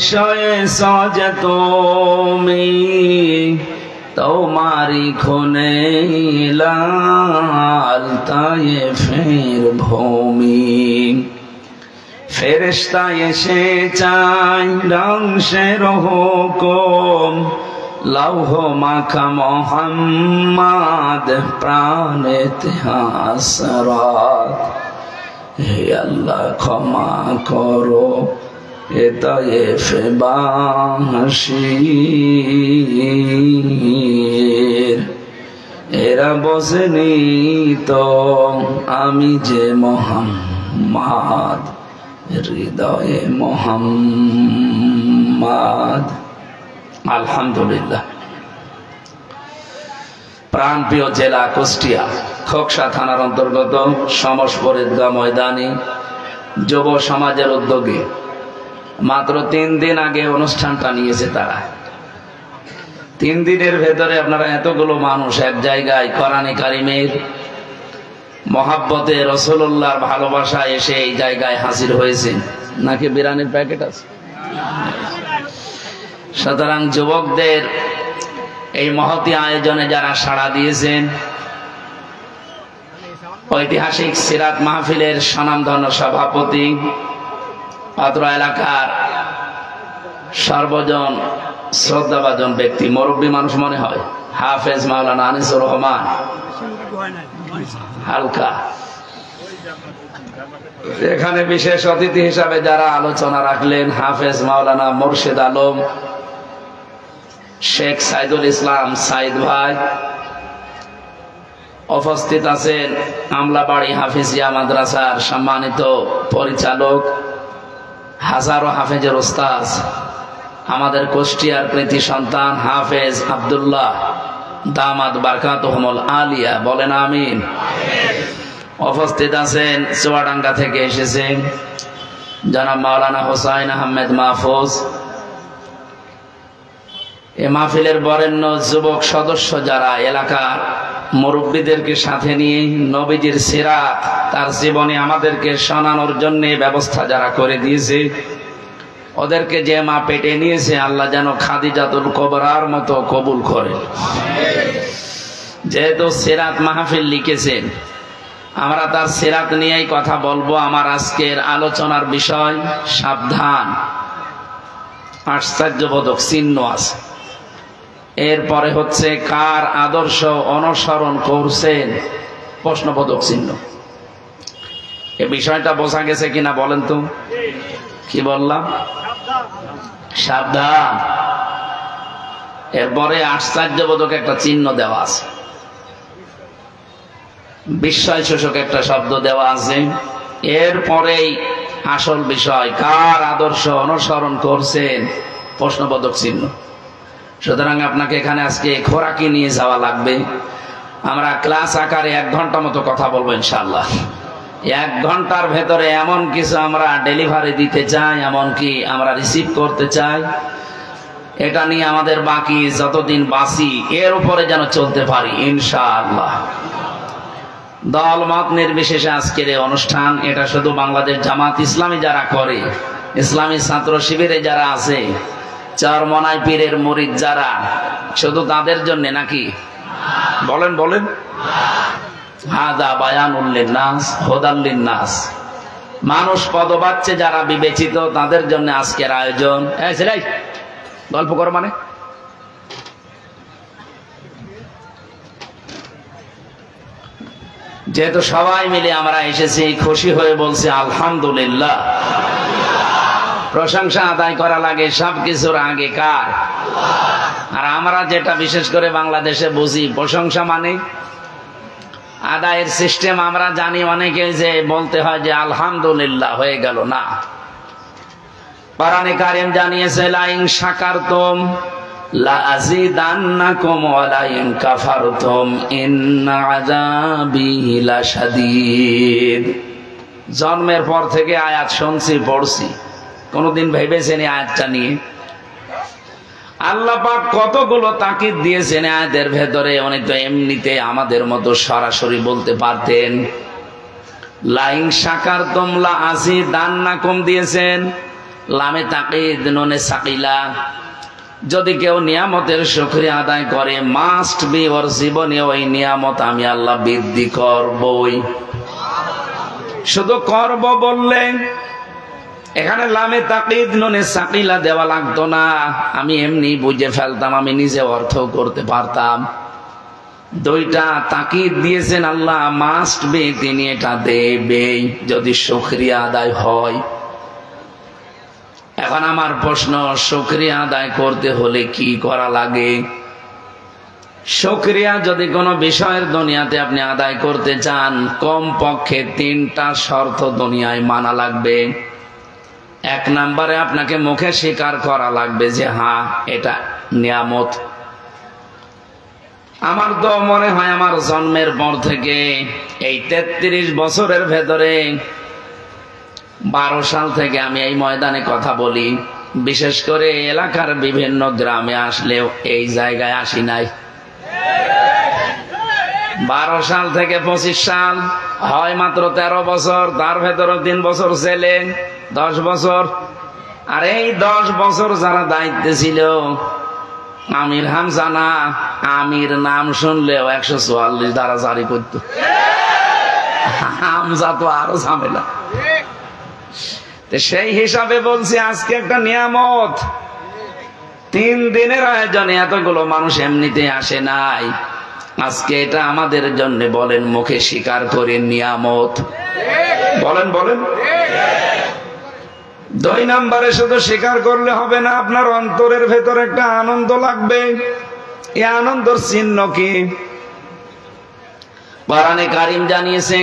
বিষয়ে সচেতমি তোমারি খুনে লাল তায়েফের ভূমি ফেরেশতা এসে চায় ধ্বংসের হুকুম লৌহ মাখা মোহাম্মদ প্রাণেতে হাসরাত হে আল্লাহ ক্ষমা করো এ তায়েফে বাসীর এরা বোঝেনি তো আমি যে মোহাম্মদ হৃদয়ে মোহাম্মদ। আলহামদুলিল্লাহ। প্রাণপ্রিয় জেলা কুষ্টিয়া খোকসা থানার অন্তর্গত সমসপুর ঈদগাহ ময়দানে যুব সমাজের উদ্যোগে মাত্র 3 দিন আগে অনুষ্ঠানটা নিয়েছে তারা। 3 দিনের ভেতরে আপনারা এতগুলো মানুষ এক জায়গায় কোরআনে কারিমের মহাব্বতে রাসূলুল্লাহর ভালোবাসায় এসে এই জায়গায় হাজির হয়েছেন নাকি বিরানির প্যাকেট আছে? সুতরাং যুবকদের এই মহতী আয়োজনে যারা সাড়া দিয়েছেন, ঐতিহাসিক সিরাত মাহফিলের স্বনামধন্য সভাপতি, অত্র এলাকার সর্বজন শ্রদ্ধাভাজন ব্যক্তি, মুরব্বী মানুষ মনে হয়, হাফেজ মাওলানা আনিসুর রহমান হালকা, এখানে বিশেষ অতিথি হিসাবে যারা আলোচনা রাখলেন হাফেজ মাওলানা মুর্শিদ আলম, শেখ সাইদুল ইসলাম সাইদ ভাই, উপস্থিত আছেন আমলাবাড়ি হাফিজিয়া মাদ্রাসার সম্মানিত পরিচালক, হাজারো হাফেজের ওস্তাদ, আমাদের কুষ্টিয়ার কৃতি সন্তান হাফেজ আব্দুল্লাহ দামাত বারকাতুহুমুল আলিয়া, বলেন আমিন। উপস্থিত আছেন চুয়াডাঙ্গা থেকে এসেছেন জনাব মাওলানা হোসাইন আহমেদ মাহফুজ, এ মাহফিলের বরেণ্য যুবক সদস্য যারা এলাকার মুরব্বীদেরকে সাথে নিয়ে নবীজির সিরাত তার জীবনে আমাদেরকে শোনানোর জন্য ব্যবস্থা যারা করে দিয়েছে, ওদেরকে যে মা পেটে নিয়েছে আল্লাহ যেন খাদিজাতুল কুবরার মতো কবুল করে। যেহেতু সিরাত মাহফিল লিখেছেন, আমরা তার সিরাত নিয়েই কথা বলবো। আমার আজকের আলোচনার বিষয় সাবধান, আশ্চর্যবোধক চিহ্ন আছে। এরপরে হচ্ছে কার আদর্শ অনুসরণ করছেন, প্রশ্নবোধক চিহ্ন। এই বিষয়টা বোঝা গেছে কিনা বলেন তো? কি বললাম? সাবধান। এরপরে আশ্চর্যবোধক একটা চিহ্ন দেওয়া আছে, বিস্ময় সূচক একটা শব্দ দেওয়া আছে। এরপরেই আসল বিষয় কার আদর্শ অনুসরণ করছেন, প্রশ্নবোধক চিহ্ন। সুতরাং আপনাকে এখানে আজকে খোরাকি নিয়ে যাওয়া লাগবে। আমরা ক্লাস আকারে 1 ঘন্টা মতো কথা বলবো ইনশাআল্লাহ। 1 ঘন্টার ভেতরে এমন কিছু আমরা ডেলিভারি দিতে চাই, এমনকি আমরা রিসিভ করতে চাই, এটা নিয়ে আমাদের বাকি যতদিন বাঁচি এর উপরে যেন চলতে পারি ইনশাআল্লাহ। দল মত নির্বিশেষে আজকের এই অনুষ্ঠান, এটা শুধু বাংলাদেশ জামাত ইসলামী যারা করে, ইসলামী ছাত্র শিবিরে যারা আছে, চরমনাই পীরের মুরিদ যারা, শুধু তাদের জন্য নাকি? বলেন বলেন। হাদা বায়ানুল লিন্নাস হুদাল লিন্নাস, মানুষ পদবাচ্চে যারা বিবেচিত তাদের জন্য আজকের আয়োজন। গল্প করো মানে যেহেতু সবাই মিলে আমরা এসেছি, খুশি হয়ে বলছি আলহামদুলিল্লাহ। প্রশংসা আদায় করা লাগে সবকিছুর আগে কার? আর আমরা যেটা বিশেষ করে বাংলাদেশে বুঝি, প্রশংসা মানে আদায়ের সিস্টেম আমরা জানি অনেকে যে বলতে হয় যে আলহামদুলিল্লাহ হয়ে গেল না। কোরআনে কারীম জানিয়েছে লাইন শাকারতুম লাযিদান্নাকুম ওয়া লাইন কাফারতুম ইন্না আযাবি লাশাদীদ। জন্মের পর থেকে আয়াত শুনছি, পড়ছি, কোনদিন ভেবেছেন এই আয়াতটা নিয়ে? আল্লাহ পাক কতগুলো তাকিদ দিয়েছেন আয়াতের ভেতরে। অনেক তো এমনিতে আমাদের মতো সরাসরি বলতে পারতেন। লাইন শাকারতুম লাযিদান্নাকুম দিয়েছেন, লামে তাকিদ নুনে সাকিলা। যদি কেউ নিয়ামতের শুকরিয়া আদায় করে, মাস্ট বি, ওর জীবনে ওই নিয়ামত আমি আল্লাহ বৃদ্ধি করবই। শুধু করব বললে এখানে লামে তাকিদ নুনে সাকিলা দেওয়া লাগতো না, আমি এমনি বুঝে ফেলতাম, আমি নিজে অর্থ করতে পারতাম। দুইটা তাকিদ দিয়েছেন আল্লাহ, মাস্ট বি, তিনি এটা দেবেই যদি শুকরিয়া আদায় হয়। এখন আমার প্রশ্ন, শুকরিয়া আদায় করতে হলে কি করা লাগে? শুকরিয়া যদি কোনো বিষয়ের দুনিয়াতে আপনি আদায় করতে চান, কমপক্ষে 3টা শর্ত দুনিয়ায় মানা লাগবে। 1 নম্বরে আপনাকে মুখে স্বীকার করা লাগবে যে হ্যাঁ, এটা নিয়ামত। আমার তো মনে হয় আমার জন্মের পর থেকে এই 33 বছরের ভেতরে 12 সাল থেকে আমি এই ময়দানে কথা বলি, বিশেষ করে এলাকার বিভিন্ন গ্রামে আসলেও এই জায়গায় আসি নাই। 12 সাল থেকে 25 সাল হয় মাত্র 13 বছর, তার ভেতরে 3 বছর ছেলে, 10 বছর। আর এই 10 বছর যারা দায়িত্বে ছিল, আমির হামজা না, আমির নাম শুনলেও 144 ধারা জারি করত। হামজা তো আরো ঝামেলা। সেই হিসাবে বলছি, আজকে একটা নিয়ামত। 3 দিনের আয়োজনে এতগুলো মানুষ এমনিতে আসে নাই, আজকে এটা আমাদের জন্য বলেন, মুখে স্বীকার করে নিয়ামত। বলেন বলেন। 2 নম্বরে শুধু স্বীকার করলে হবে না, আপনার অন্তরের ভেতর একটা আনন্দ লাগবে। এই আনন্দের চিহ্ন কি? কোরআনে কারীম জানিয়েছে,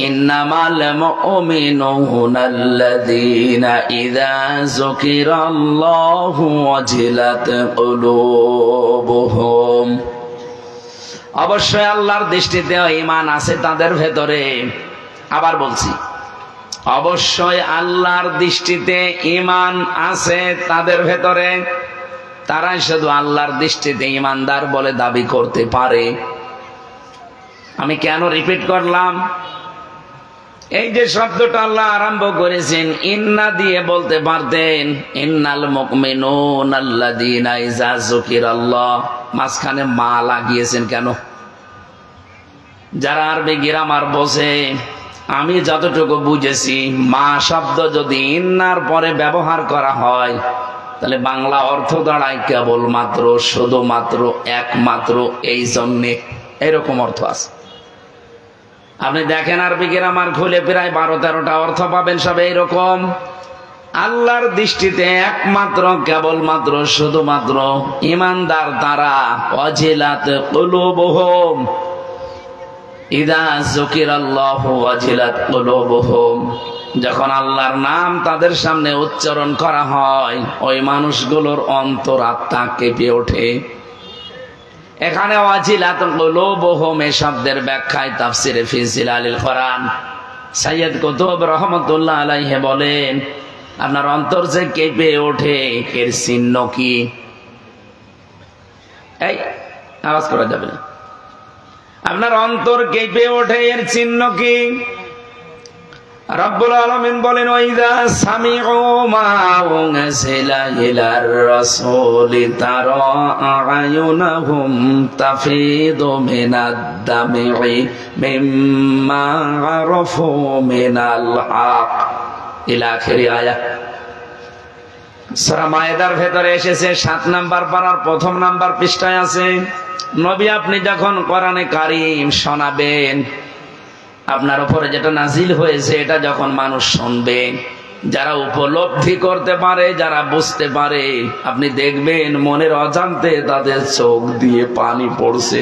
ইন্নামাল মুমিনুনা আল্লাযীনা ইযা যুকিরাল্লাহু ওয়াজিলাত কুলুবুহুম। অবশ্যই আল্লাহর দৃষ্টিতে ঈমান আছে তাদের ভেতরে। আবার বলছি, অবশ্যই আল্লাহর দৃষ্টিতে ঈমান আছে তাদের ভেতরে। তারাই শুধু আল্লাহর দৃষ্টিতে ঈমানদার বলে দাবি করতে পারে। আমি কেন রিপিট করলাম? এই যে শব্দটা আল্লাহ আরম্ভ করেছেন, ইন্না দিয়ে বলতে পারতেন ইন্নাল মুমিনুনা আল্লাযীনা ইযা যুকিরাল্লাহ, মাঝখানে মা লাগিয়েছেন কেন? যারা আরবি গ্রামার বোঝে, আমি যতটুকু বুঝেছি, মা শব্দ যদি ইন্নার পরে ব্যবহার করা হয়, তাহলে বাংলা অর্থ দাঁড়ায় কেবলমাত্র, শুধুমাত্র, একমাত্র, এই জন্যে, এরকম অর্থ আছে। আপনি দেখেন আরবি গ্রামার খুলে প্রায় 12-13টা অর্থ পাবেন, সব এইরকম। আল্লাহর দৃষ্টিতে একমাত্র, কেবলমাত্র, শুধুমাত্র ঈমানদার তারা। ওয়াজিলাত কুলুবুহুম ইযা যুকিরাল্লাহু ওয়াজিলাত কুলুবুহুম। যখন আল্লাহর নাম তাদের সামনে উচ্চারণ করা হয়, ওই মানুষগুলোর অন্তরাত্মা কেঁপে ওঠে। এখানে ওয়াজিলাত কুলুবুহুম এই শব্দের ব্যাখ্যায় তাফসিরে ফি জিলালিল কোরআন সাইয়্যিদ কুতুব রাহমাতুল্লাহ আলাইহি বলেন, আপনার অন্তর যে কেঁপে ওঠে এর চিহ্ন কি? এই আওয়াজ করা যাবে না। আপনার অন্তর কেঁপে ওঠে এর চিহ্ন কি? রব্বুল আলামিন বলেন, ওয়াইযা সামিউ মা উনজিলা ইলার রাসূলি তারা আয়ুনাহুম তাফিদু মিনাদ দামি মিম্মা আরাফু মিনাল হক, ইলা আখির আয়াত। সূরা মায়েদার ভেতরে এসেছে, 7 নাম্বার পারার 1ম নাম্বার পৃষ্ঠায় আছে। নবী, আপনি যখন কোরআনে কারীম শোনাবেন, আপনার উপরে যেটা নাজিল হয়েছে এটা যখন মানুষ শুনবে, যারা উপলব্ধি করতে পারে, যারা বুঝতে পারে, আপনি দেখবেন মনের অজান্তে তাদের চোখ দিয়ে পানি পড়ছে।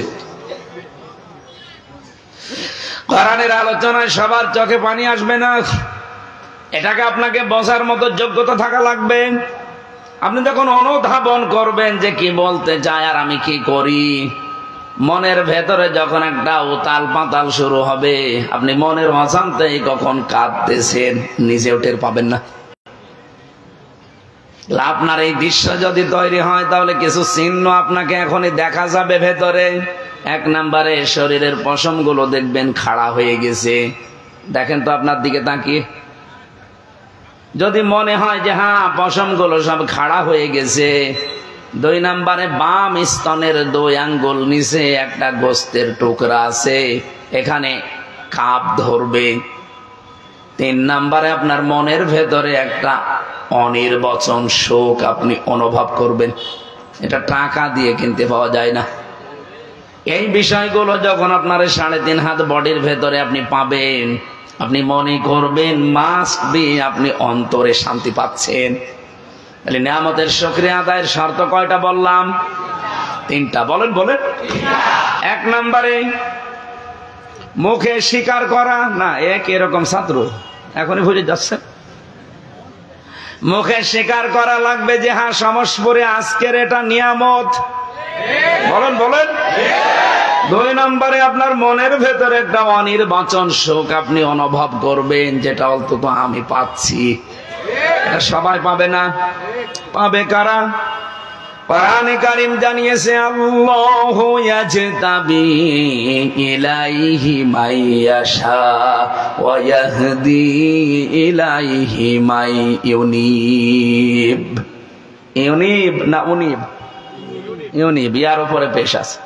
কোরআনের আলোচনায় সবার চোখে পানি আসবে না, এটাকে আপনাকে বোঝার মতো যোগ্যতা থাকা লাগবে। আপনি যখন অনুধাবন করবেন যে কি বলতে চায় আর আমি কি করি, মনের ভেতরে যখন একটা উতাল পাতাল শুরু হবে, আপনি মনের অজান্তেই কখন কাঁদতেছেন নিজেও টের পাবেন না। আপনার এই দৃশ্য যদি তৈরি হয়, তাহলে কিছু চিহ্ন আপনাকে এখনই দেখা যাবে ভেতরে। 1 নম্বরে শরীরের পশমগুলো দেখবেন খাড়া হয়ে গেছে। দেখেন তো আপনার দিকে তাকিয়ে, যদি মনে হয় যে হ্যাঁ পশমগুলো সব খাড়া হয়ে গেছে, 2 নম্বরে বাম স্তনের 2 আঙ্গুল নিচে একটা গোস্তের টুকরা আছে, এখানে কাপ ধরবে। 3 নম্বরে আপনার মনের ভেতরে একটা অনির্বচন শোক আপনি অনুভব করবেন, এটা টাকা দিয়ে কিনতে পাওয়া যায় না। এই বিষয়গুলো যখন আপনার 3.5 হাত বডির ভেতরে আপনি পাবেন, আপনি মনে করবেন মাস্ট বি আপনি অন্তরে শান্তি পাচ্ছেন। তাহলে নিয়ামতের শুকরিয়া আদায়ের শর্ত কয়টা বললাম? 3টা। বলেন বলেন। 1 নম্বরে মুখে স্বীকার করা না, এরকম ছাত্র এখনই বুঝে যাচ্ছে। মুখে স্বীকার করা লাগবে যে হ্যাঁ সমস্পরে আজকের এটা নিয়ামত। বলেন বলেন। 2 নম্বরে আপনার মনের ভেতরে একটা অনির্বাচন শোক আপনি অনুভব করবেন, যেটা অন্তত আমি পাচ্ছি। এটা সবাই পাবে না, পাবে কারা? কোরআনে কারীম জানিয়েছে আল্লাহু ইয়াজতাবি ইলাইহি মাইয়াশা ওয়া ইয়াহদি ইলাইহি মাই ইউনিব। ইউনিব না উনিব? ইউনিব, ইয়ার উপরে পেশ আছে।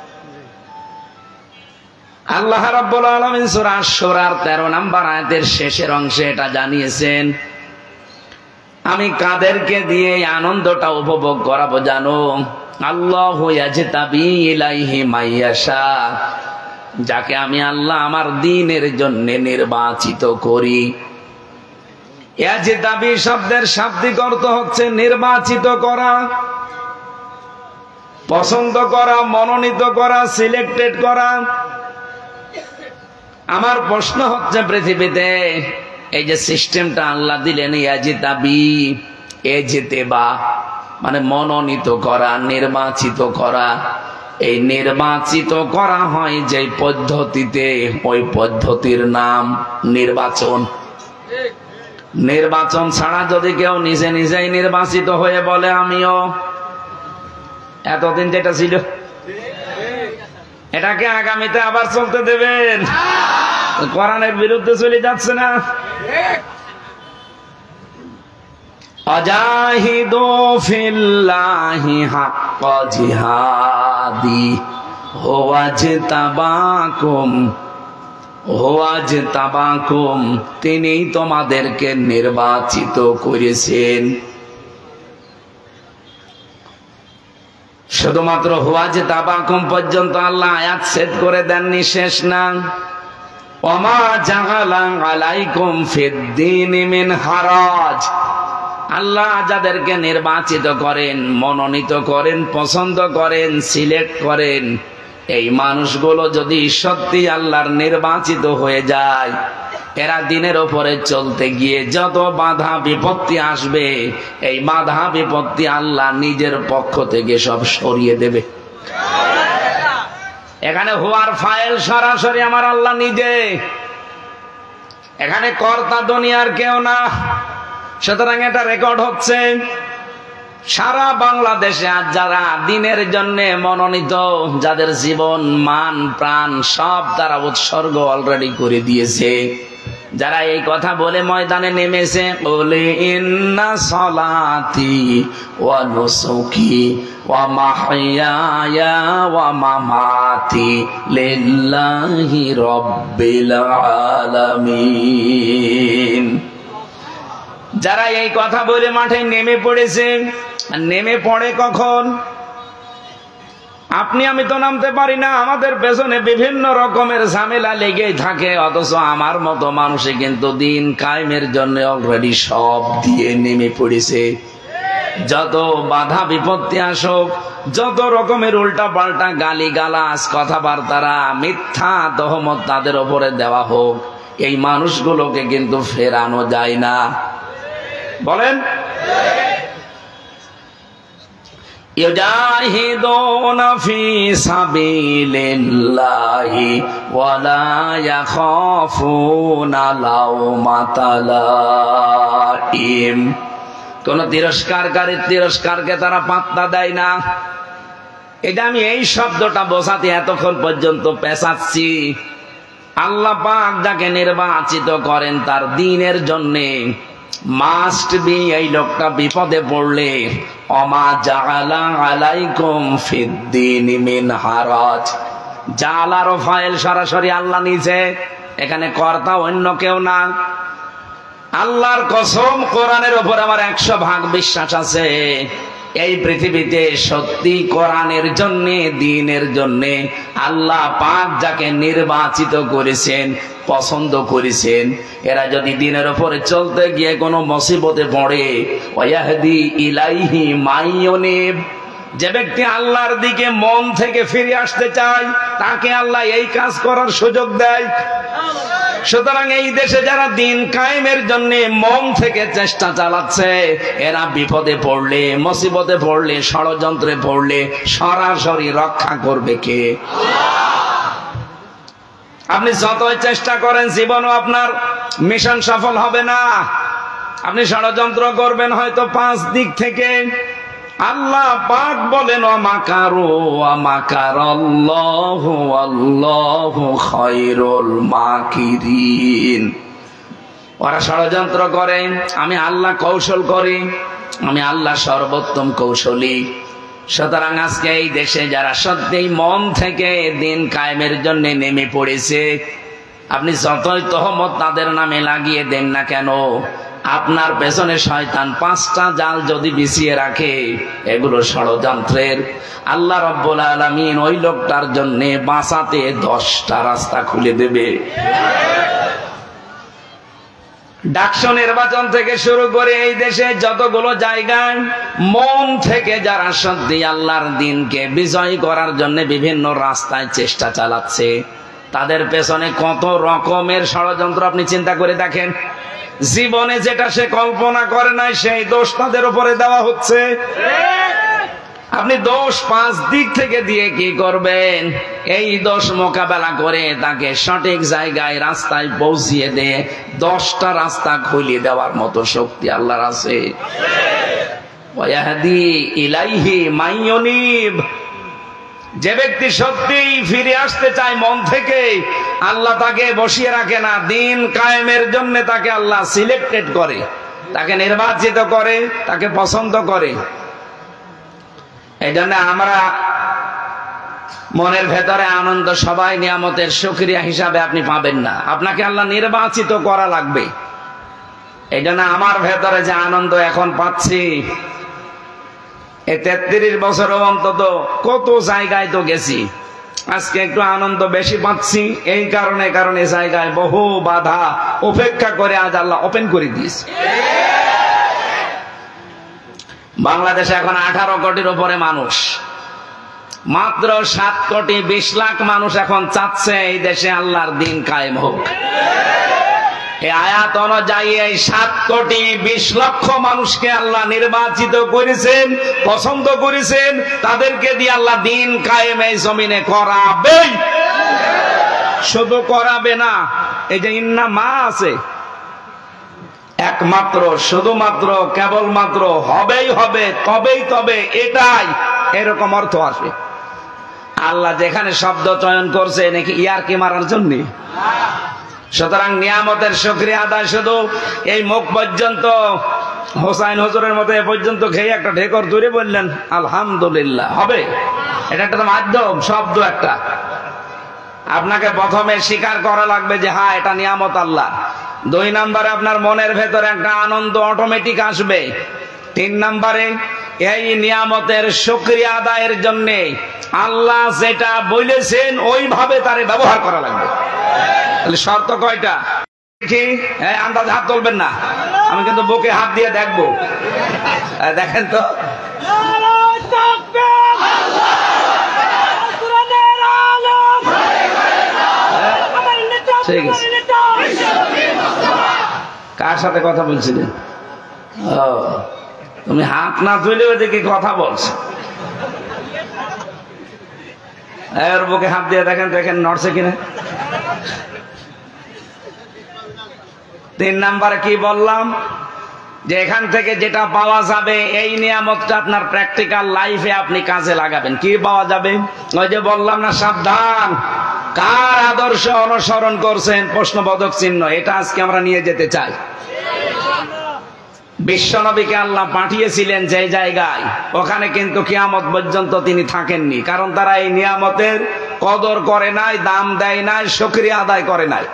আল্লাহ রাব্বুল আলামিন সূরা আশ-শূরার 13 নম্বর আয়াতের শেষের অংশে এটা জানিয়েছেন, আমি কাদেরকে দিয়ে এই আনন্দটা উপভোগ করাবো জানো? আল্লাহু ইয়াজতাবি ইলাইহি মাইয়াশা, যাকে আমি আল্লাহ আমার দ্বীনের জন্য নির্বাচিত করি। ইয়াজতাবি শব্দের শাব্দিক অর্থ হচ্ছে নির্বাচিত করা, পছন্দ করা, মনোনীত করা, সিলেক্টেড করা। আমার প্রশ্ন হচ্ছে পৃথিবীতে এই যে সিস্টেমটা আল্লাহ দিলেন ইয়াজতাবি, এজতেবা মানে মনোনীত করা, নির্বাচিত করা। এই নির্বাচিত করা হয় যে পদ্ধতিতে, ওই পদ্ধতির নাম নির্বাচন। নির্বাচন ছাড়া যদি কেউ নিজে নিজেই নির্বাচিত হয়ে বলে আমিও, এতদিন যেটা ছিল এটাকে আগামীতে আবার চলতে দেবেন? কোরআনের বিরুদ্ধে চলে যাচ্ছে না? আজাহিদু ফিল্লাহি হাক্কা জিহাদি হুয়াজতাবাকুম, তিনিই তোমাদেরকে নির্বাচিত করেছেন। শুধুমাত্র হুয়াজতাবাকুম পর্যন্ত আল্লাহ আয়াত সেট করে দেননি, শেষ না। ওমা জাআলা আলাইকুম ফিদ্দীনি মিন হারাজ, আল্লাহ যাদেরকে নির্বাচিত করেন, মনোনীত করেন, পছন্দ করেন, সিলেক্ট করেন, এই মানুষগুলো যদি সত্যি আল্লাহর নির্বাচিত হয়ে যায়, এরা দিনের উপরে চলতে গিয়ে যত বাধা বিপত্তি আসবে, এই বাধা বিপত্তি আল্লাহ নিজের পক্ষ থেকে সব সরিয়ে দেবে। এখানে হওয়ার ফাইল সরাসরি আমার আল্লাহ নিজে, এখানে কর্তা দুনিয়ার কেউ না। সুতরাং এটা রেকর্ড হচ্ছে সারা বাংলাদেশে। আজ যারা দিনের জন্য মনোনীত, যাদের জীবন মান প্রাণ সব তারা উৎসর্গ অলরেডি করে দিয়েছে, যারা এই কথা বলে ময়দানে নেমেছে, বলে ইন্না সলাতি ওয়া নুসুকি ওয়া মাহইয়ায়া ওয়া মামাতি লিল্লাহি রাব্বিল আলামিন, যারা এই কথা বলে মাঠে নেমে পড়েছে। নেমে পড়ে কখন? আপনি আমি তো নামতে পারি না, আমাদের পেছনে বিভিন্ন রকমের ঝামেলা লেগেই থাকে, অথচ আমার মতো মানুষে কিন্তু দিন কায়েমের জন্য অলরেডি সব দিয়ে নেমে পড়েছে। যত বাধা বিপত্তি আসুক, যত রকমের উল্টা পাল্টা গালি গালাজ কথাবার্তারা, মিথ্যা তহমত তাদের উপরে দেওয়া হোক, এই মানুষগুলোকে কিন্তু ফেরানো যায় না। বলেন, ইউজাহিদুনা ফি সাবিলিল্লাহি ওয়া লা ইয়াখাফুনা লাওমাতা লাইম, কোন তিরস্কারকারীর তিরস্কারকে তারা পাত্তা দেয় না। এটা আমি এই শব্দটা বোঝাতে এতক্ষণ পর্যন্ত পেঁচাচ্ছি। আল্লাহ পাক যাকে নির্বাচিত করেন তার দ্বীনের জন্যে, মাস্ট বি এই লোকটা বিপদে পড়লে ওমা জাআলা আলাইকুম ফিদ্দীনি মিন হারাজ। জালারও ফাইল সরাসরি আল্লাহ নিছে, এখানে কর্তা অন্য কেউ না। আল্লাহর কসম, কোরআনের উপর আমার 100% বিশ্বাস আছে। এই পৃথিবীতে সত্যি কোরআনের জন্য, দ্বীনের জন্য আল্লাহ পাক যাকে নির্বাচিত করেছেন, পছন্দ করেছেন, এরা যদি দ্বীনের উপরে চলতে গিয়ে কোনো মুসিবতে পড়ে, ওয়াহদি ইলাইহি মাইয়ুনিব, যে ব্যক্তি আল্লাহর দিকে মন থেকে ফিরে আসতে চায় তাকে আল্লাহ এই কাজ করার সুযোগ দেয়। সুতরাং এই দেশে যারা দ্বীন কায়েমের জন্য মন থেকে চেষ্টা চালাচ্ছে, এরা বিপদে পড়লে, মুসিবতে পড়লে, ষড়যন্ত্রে পড়লে সরাসরি রক্ষা করবে কে? আপনি যতই চেষ্টা করেন জীবনও আপনার মিশন সফল হবে না। আপনি ষড়যন্ত্র করবেন হয়তো 5 দিক থেকে। আল্লাহ পাক বলেন ওয়ামাকারু ওয়ামাকারাল্লাহু ওয়াল্লাহু খায়রুল মাকিরিন। ওরা ষড়যন্ত্র করে, আমি আল্লাহ কৌশল করি, আমি আল্লাহ সর্বোত্তম কৌশলী। সুতরাং আজকে এই দেশে যারা সত্যিই মন থেকে দ্বীন কায়েমের জন্য নেমে পড়েছে, আপনি যতই তহমত তাদের নামে লাগিয়ে দেন না কেন, আপনার পেছনে শয়তান 5টা জাল যদি বিছিয়ে রাখে, এগুলো ষড়যন্ত্রের। আল্লাহ রাব্বুল আলামিন ওই লোকটার জন্য বাঁচাতে 10টা রাস্তা খুলে দেবে। ডাকসু নির্বাচন থেকে শুরু করে এই দেশে যতগুলো জায়গায় মন থেকে যারা সত্যি আল্লাহর দ্বীনকে বিজয় করার জন্য বিভিন্ন রাস্তায় চেষ্টা চালাচ্ছে, তাদের পেছনে কত রকমের ষড়যন্ত্র আপনি চিন্তা করে দেখেন। জীবনে যেটা সে কল্পনা করে নাই সেই দোষ তাদের উপরে দেওয়া হচ্ছে। আপনি দোষ 5 দিক থেকে দিয়ে কি করবেন? এই দোষ মোকাবেলা করে তাকে সঠিক জায়গায় রাস্তায় পৌঁছিয়ে দিয়ে 10টা রাস্তা খুলিয়ে দেওয়ার মতো শক্তি আল্লাহর আছে। ওয়াহদি ইলাইহি মাইয়ুনিব, যে ব্যক্তি সত্যিই ফিরে আসতে চায় মন থেকে, আল্লাহ তাকে বসিয়ে রাখে না। দ্বীন কায়েমের জন্য তাকে আল্লাহ সিলেক্টেড করে, তাকে নির্বাচিত করে, তাকে পছন্দ করে। এই জন্য আমরা মনের ভেতরে আনন্দ সবাই নিয়ামতের শুকরিয়া হিসাবে আপনি পাবেন না, আপনাকে আল্লাহ নির্বাচিত করা লাগবে। এই জন্য আমার ভেতরে যে আনন্দ এখন পাচ্ছি, এই 33 বছরও অন্তত কত জায়গায় তো গেছি, আজকে একটু আনন্দ বেশি পাচ্ছি। এই কারণে জায়গায় বহু বাধা উপেক্ষা করে আজ আল্লাহ ওপেন করে দিয়েছে। বাংলাদেশে এখন 18 কোটির উপরে মানুষ, মাত্র 7 কোটি 20 লাখ মানুষ এখন চাচ্ছে এই দেশে আল্লাহর দ্বীন কায়েম হোক। এই আয়াত অনুযায়ী এই 7 কোটি 20 লক্ষ মানুষকে আল্লাহ নির্বাচিত করেছেন, পছন্দ করেছেন, তাদেরকে দিয়ে আল্লাহ দ্বীন কায়েম এই জমিনে করাবে। শুধু করাবে না, এই যে ইন্না মা আছে, একমাত্র শুধুমাত্র কেবলমাত্র হবেই হবে, তবেই তবে, এটাই এরকম অর্থ আসে। আল্লাহ যেখানে শব্দ চয়ন করছে নাকি ইয়ারকি মারার জন্য। সুতরাং নিয়ামতের শুকরিয়া আদায় শুধু এই মুখ পর্যন্ত, হোসাইন হুজুরের মতো এ পর্যন্ত খেয়ে একটা ঢেকর দূরে বললেন আলহামদুলিল্লাহ হবে, এটা একটা মাধ্যম, শব্দ একটা। আপনাকে প্রথমে স্বীকার করা লাগবে যে হ্যাঁ এটা নিয়ামত আল্লাহ। 2 নম্বরে আপনার মনের ভেতরে একটা আনন্দ অটোমেটিক আসবে। 3 নম্বরে এই নিয়ামতের শুকরিয়া আদায়ের জন্য আল্লাহ যেটা বলেছেন ওইভাবে তারে ব্যবহার করা লাগবে। তাহলে শর্ত কয়টা? কি আন্দাজ হাত তুলবেন না, আমি কিন্তু বুকে হাত দিয়ে দেখবো। দেখেন তো, ঠিক আছে। কার সাথে কথা বলছিলেন? ও, তুমি হাত না তুলে ওদিকে কথা বলছো। এর বুকে হাত দিয়ে দেখেন, দেখেন নড়ছে কিনা। 3 নম্বরে কি বললাম? যে এখান থেকে যেটা পাওয়া যাবে এই নিয়ামতটা আপনার প্র্যাকটিক্যাল লাইফে আপনি কাজে লাগাবেন। কি পাওয়া যাবে? ওই যে বললাম না, সাবধান, কার আদর্শ অনুসরণ করছেন প্রশ্নবোধক চিহ্ন। এটা আজকে আমরা নিয়ে যেতে চাই। বিশ্বনবীকে আল্লাহ পাঠিয়েছিলেন যে জায়গায়, ওখানে কিন্তু কিয়ামত পর্যন্ত তিনি থাকেননি, কারণ তারা এই নিয়ামতের কদর করে নাই, দাম দেয় নাই, শুকরিয়া আদায় করে নাই।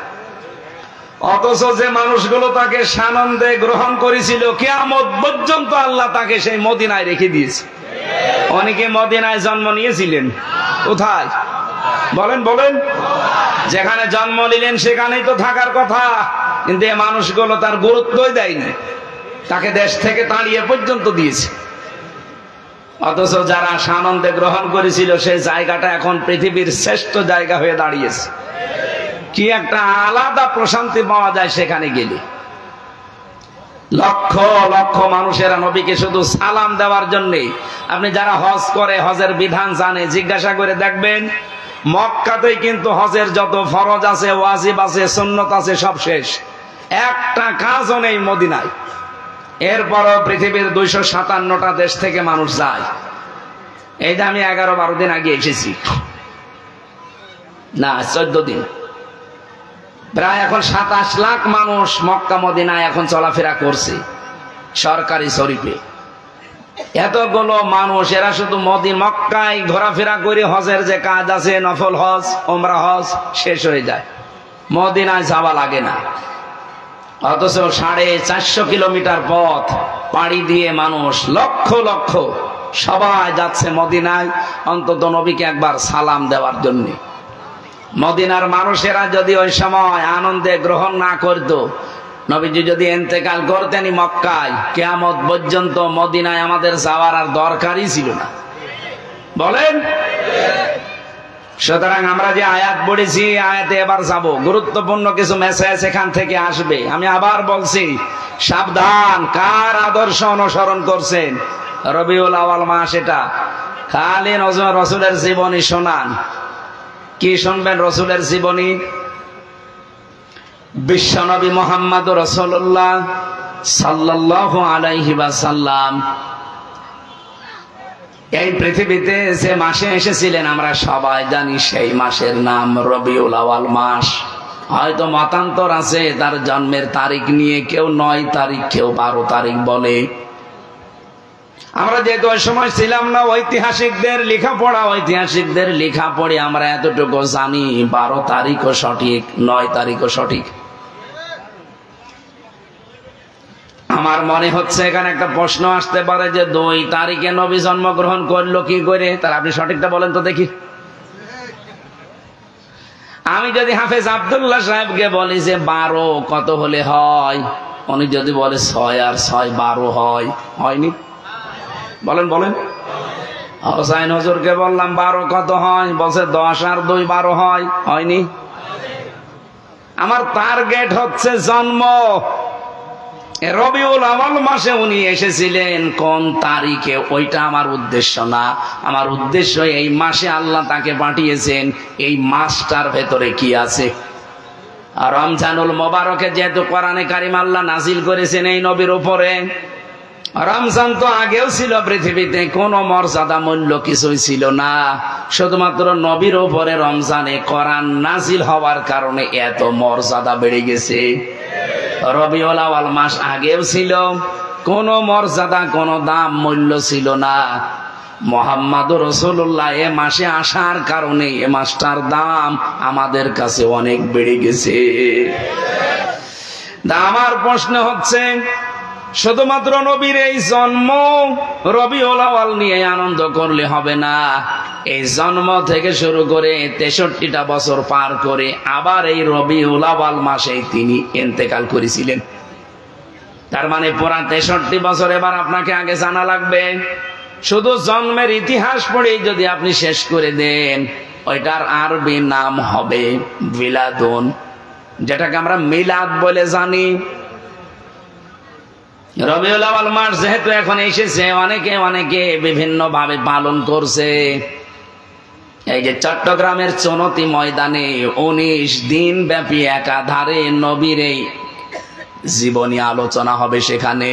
অথচ যে মানুষগুলো তাকে সানন্দে গ্রহণ করেছিল, কিয়ামত পর্যন্ত আল্লাহ তাকে সেই মদিনায় রেখে দিয়েছে। অনেকে মদিনায় জন্ম নিয়েছিলেন, কোথায় বলেন বলেন? যেখানে জন্ম নিলেন সেখানেই তো থাকার কথা, কিন্তু এই মানুষগুলো তার গুরুত্বই দেয়নি, তাকে দেশ থেকে তাড়িয়ে পর্যন্ত দিয়েছে। অথচ যারা সানন্দে গ্রহণ করেছিল সেই জায়গাটা এখন পৃথিবীর শ্রেষ্ঠ জায়গা হয়ে দাঁড়িয়েছে। কি একটা আলাদা প্রশান্তি পাওয়া যায় সেখানে গেলে। লক্ষ লক্ষ মানুষেরা নবীকে শুধু সালাম দেওয়ার জন্যে, আপনি যারা হজ করে, হজের বিধান জানে, জিজ্ঞাসা করে দেখবেন মক্কাতেই কিন্তু হজের যত ফরজ আছে, ওয়াজিব আছে, সুন্নত আছে, সব শেষ, একটা কাজও নেই মদিনায়। এরপরও পৃথিবীর 257টা দেশ থেকে মানুষ যায়। এই যে আমি 11-12 দিন আগে এসেছি, না 14 দিন, প্রায় এখন 27 লাখ মানুষ মক্কা মদিনায় এখন চলাফেরা করছে সরকারি শরীফে। এতগুলো মানুষ, এরা শুধু মক্কায় ঘোরাফেরা করে হজের যে কাজ আছে, নফল হজ, ওমরা হজ, শেষ হয়ে যায়, মদিনায় যাওয়া লাগে না। অথচ 450 কিলোমিটার পথ পাড়ি দিয়ে মানুষ লক্ষ লক্ষ সবাই যাচ্ছে মদিনায় অন্তত নবীকে একবার সালাম দেওয়ার জন্য। মদিনার মানুষেরা যদি ওই সময় আনন্দে গ্রহণ না করত, নবীজি যদি ইন্তেকাল করতেনই মক্কায়, কিয়ামত পর্যন্ত মদিনায় আমাদের যাওয়ার আর দরকারই ছিল না, বলেন? সুতরাং আমরা যে আয়াত পড়েছি, আয়াতে এবার যাব, গুরুত্বপূর্ণ কিছু মেসেজ এখান থেকে আসবে। আমি আবার বলছি, সাবধান, কার আদর্শ অনুসরণ করছেন? রবিউল আউয়াল মাস, এটা খালি রসুলের জীবনী শোনান। কি শুনবেন? রসুলের জীবনী। বিশ্বনবী মুহাম্মদ রাসূলুল্লাহ সাল্লাল্লাহু আলাইহি ওয়াসাল্লাম এই পৃথিবীতে যে মাসে এসেছিলেন আমরা সবাই জানি, সেই মাসের নাম রবিউল আউয়াল মাস। হয়তো মতান্তর আছে তার জন্মের তারিখ নিয়ে, কেউ 9 তারিখ, কেউ 12 তারিখ বলে। আমরা যেহেতু ওই সময় ছিলাম না, ঐতিহাসিকদের লেখা পড়ে আমরা এতটুকু জানি 12 তারিখও সঠিক, 9 তারিখও সঠিক। আমার মনে হচ্ছে এখানে একটা প্রশ্ন আসতে পারে যে 2 তারিখে নবী জন্মগ্রহণ করলো কি করে? তার আপনি সঠিকটা বলেন তো দেখি। আমি যদি হাফেজ আব্দুল্লাহ সাহেবকে বলি যে 12 কত হলে হয়, উনি যদি বলে 6 আর 6 12 হয়, হয়নি? বলেন বলেন। হোসাইন হুজুরকে বললাম 12 কত হয়, বলছে 10 আর 2 12 হয়, হয়নি? আমার টার্গেট হচ্ছে জন্ম। রবিউল আউয়াল মাসে উনি এসেছিলেন কোন তারিখে, ওইটা আমার উদ্দেশ্য না। আমার উদ্দেশ্য এই মাসে আল্লাহ তাকে পাঠিয়েছেন, এই মাসটার ভেতরে কি আছে। আর রমজানুল মোবারকে যেহেতু কোরআনে কারিম আল্লাহ নাজিল করেছেন এই নবীর উপরে, রমজান তো আগেও ছিল, পৃথিবীতে কোনো মর্যাদা মূল্য কিছুই ছিল না, শুধুমাত্র নবীর উপরে রমজানে কোরআন নাজিল হওয়ার কারণে এত মর্যাদা বেড়ে গেছে। রবিউল আউয়াল মাস আগেও ছিল, কোনো মর্যাদা, কোনো দাম মূল্য ছিল না। মুহাম্মদুর রাসূলুল্লাহ এ মাসে আসার কারণে এ মাসটার দাম আমাদের কাছে অনেক বেড়ে গেছে। আমার প্রশ্ন হচ্ছে, শুধুমাত্র নবীর এই জন্ম রবিউল আউয়াল নিয়ে আনন্দ করলে হবে না। এই জন্ম থেকে শুরু করে 63টা বছর পার করে আবার এই রবিউল আউয়াল মাসে তিনি ইন্তেকাল করেছিলেন। তার মানে পুরা 63 বছর এবার আপনাকে আগে জানা লাগবে। শুধু জন্মের ইতিহাস পড়েই যদি আপনি শেষ করে দেন, ওইটার আরবি নাম হবে মিলাদুন, যেটাকে আমরা মিলাদ বলে জানি। রবিউল আউয়াল মাস যেহেতু এখন এসেছে, অনেকে বিভিন্ন ভাবে পালন করছে। এই যে চট্টগ্রামের চনতি ময়দানে 19 দিন ব্যাপী একাধারে নবীর এই জীবনী আলোচনা হবে। সেখানে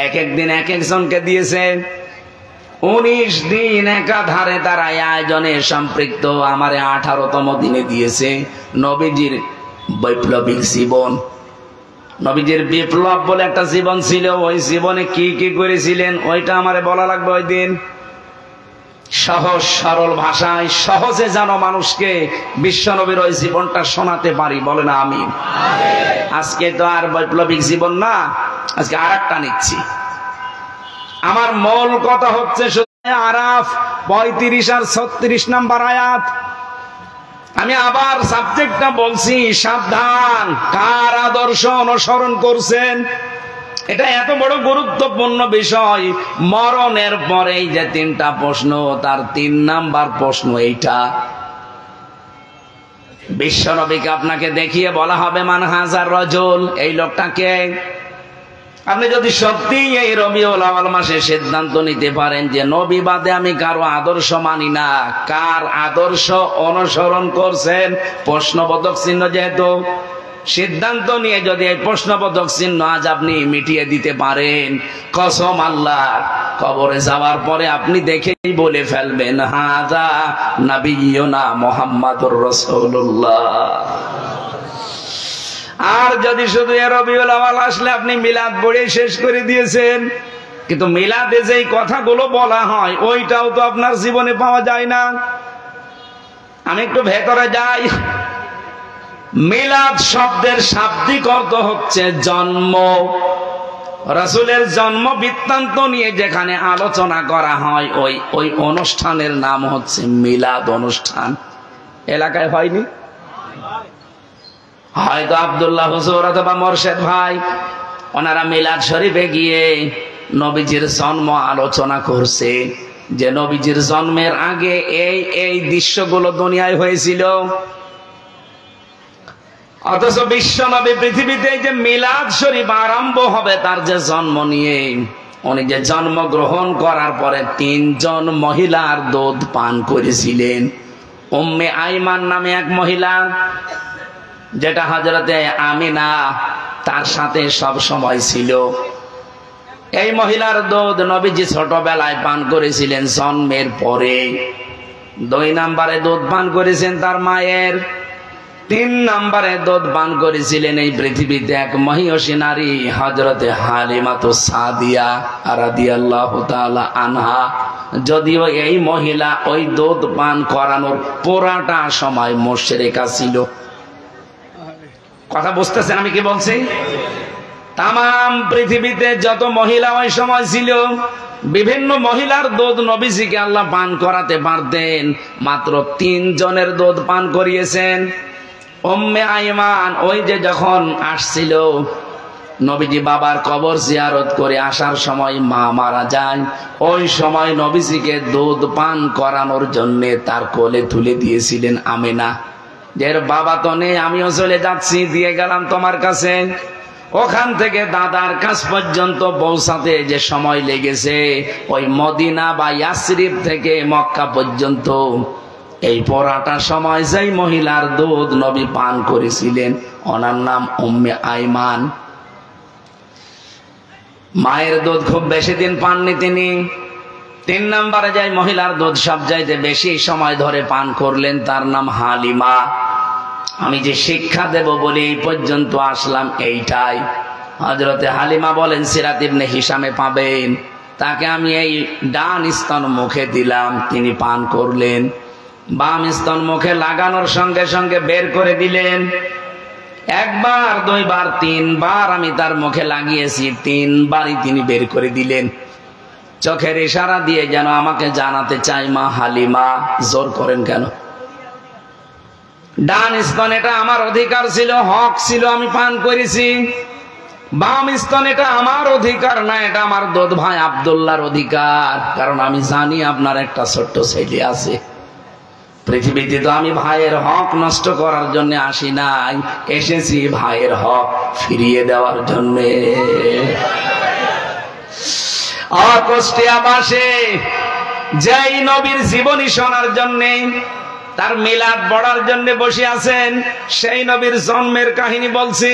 এক দিন এক একজনকে দিয়েছে, 19 দিন একাধারে তারা আয়োজনে সম্পৃক্ত। আমারে 18তম দিনে দিয়েছে নবীজির বৈপ্লবিক জীবন। নবীজির বিপ্লব বলে একটা জীবন ছিল, ওই জীবনে কি কি করেছিলেন ওইটা আমারে বলা লাগবে ওই দিন। সহজ সরল ভাষায় সহজে যেন মানুষকে বিশ্বনবীর ওই জীবনটা শোনাতে পারি, বলে না আমিন। আজকে তো আর বৈপ্লবিক জীবন না, আজকে আর একটা নিচ্ছি। আমার মূল কথা হচ্ছে আরাফ 35 আর 36 নম্বর আয়াত। আমি আবার সাবজেক্টটা বলছি, সাবধান, কার আদর্শ অনুসরণ করছেন। এটা এত বড় গুরুত্বপূর্ণ বিষয়। মরণের পরেই যে 3টা প্রশ্ন, তার 3 নাম্বার প্রশ্ন এইটা। বিশ্বনবীকে আপনাকে দেখিয়ে বলা হবে মান হাজার রজুল, এই লোকটাকে। আপনি যদি সত্যি এই রবিউল আউয়াল মাসে সিদ্ধান্ত নিতে পারেন যে নবী বাদে আমি কারো আদর্শ মানি না, কার আদর্শ অনুসরণ করছেন, প্রশ্নবোধক চিহ্ন, যেহেতু সিদ্ধান্ত নিয়ে যদি এই প্রশ্নবোধক চিহ্ন আজ আপনি মিটিয়ে দিতে পারেন, কসম আল্লাহ, কবরে যাওয়ার পরে আপনি দেখেই বলে ফেলবেন হাযা নাবিয়ুনা মুহাম্মাদুর রাসূলুল্লাহ। আর যদি শুধু রবিউল আউয়াল আসলে আপনি মিলাদ পড়ে শেষ করে দিয়েছেন, কিন্তু মিলাদে যেই কথাগুলো বলা হয় ওইটাও তো আপনার জীবনে পাওয়া যায় না। আমি একটু ভেতরে যাই। মিলাদ শব্দের শাব্দিক অর্থ হচ্ছে জন্ম। রাসূলের জন্ম বৃত্তান্ত নিয়ে যেখানে আলোচনা করা হয় ওই অনুষ্ঠানের নাম হচ্ছে মিলাদ অনুষ্ঠান। এলাকায় হয়নি? হয়তো আব্দুল্লাহ হুজুর অথবা মোরশেদ ভাই ওনারা মিলাদ শরীফে গিয়ে নবীজির জন্ম আলোচনা করছে, যে নবীজির জন্মের আগে এই দৃশ্যগুলো দুনিয়ায় হয়েছিল। অথচ বিশ্ব নবী পৃথিবীতে যে মিলাদ শরীফ আরম্ভ হবে তার যে জন্ম নিয়ে, উনি যে জন্মগ্রহণ করার পরে 3 জন মহিলার দুধ পান করেছিলেন। উম্মে আইমান নামে এক মহিলা, যেটা হযরতে আমিনা তার সাথে সব সময় ছিল। এই মহিলার দুধ নবীজি ছোটবেলায় পান করেছিলেন জন্মের পরে। 2 নম্বরে দুধ পান করেছেন তার মায়ের। 3 নম্বরে দুধ পান করেছিলেন এই পৃথিবীতে এক মহিয়সী নারী হযরতে হালিমাতুস সাদিয়া রাদিয়াল্লাহু তাআলা আনহা। যদিও এই মহিলা ওই দুধ পান করানোর পুরাটা সময় মুশরিকা ছিল। কথা বুঝতেছেন আমি কি বলছি? তাম পৃথিবীতে যত মহিলা ওই সময় ছিল, বিভিন্ন মহিলার দুধ নবীজিকে আল্লাহ পান করাতে পারতেন, মাত্র 3 জনের দুধ পান করিয়েছেন। উম্মে আইমান ওই যে যখন আসছিল, নবীজি বাবার কবর জিয়ারত করে আসার সময় মা মারা যায়, ওই সময় নবীজিকে দুধ পান করানোর জন্য তার কোলে তুলে দিয়েছিলেন আমিনা। যে বাবা তো নেই, আমিও চলে যাচ্ছি, দিয়ে গেলাম তোমার কাছে। ওখান থেকে দাদার কাছ পর্যন্ত পৌঁছাতে যে সময় লেগেছে, ওই মদিনা বা ইয়াসরিব থেকে মক্কা পর্যন্ত এই পুরাটা সময় যেই মহিলার দুধ নবী পান করেছিলেন ওনার নাম উম্মে আইমান। মায়ের দুধ খুব বেশি দিন পাননি তিনি। 3 নম্বরে যাই মহিলার দুধ সব চাইতে বেশি সময় ধরে পান করলেন, তার নাম হালিমা। আমি যে শিক্ষা দেব বলে এই পর্যন্ত আসলাম এইটাই। হযরতে হালিমা বলেন, সিরাত ইবনে হিশামে পাবেন, তাকে আমি এই ডান স্তন মুখে দিলাম, তিনি পান করলেন। বাম স্তন মুখে লাগানোর সঙ্গে সঙ্গে বের করে দিলেন। 1 বার 2 বার 3 বার আমি তার মুখে লাগিয়েছি, 3 বারই তিনি বের করে দিলেন। চোখের ইশারা দিয়ে যেন আমাকে জানাতে চাই, মা হালিমা জোর করেন কেন? ডান স্তন এটা আমার অধিকার ছিল, হক ছিল, আমি পান করেছি। বাম স্তন এটা আমার অধিকার না, এটা আমার দুধ ভাই আব্দুল্লাহর অধিকার। কারণ আমি জানি আপনার একটা ছোট্ট ছেলে আছে। পৃথিবীতে তো আমি ভাইয়ের হক নষ্ট করার জন্য আসি নাই, এসেছি ভাইয়ের হক ফিরিয়ে দেওয়ার জন্য। অকুষ্টিয়া মাসে যেই নবীর জীবনী শোনার জন্য, তার মিলাদ পড়ার জন্য বসে আছেন, সেই নবীর জন্মের কাহিনী বলছি।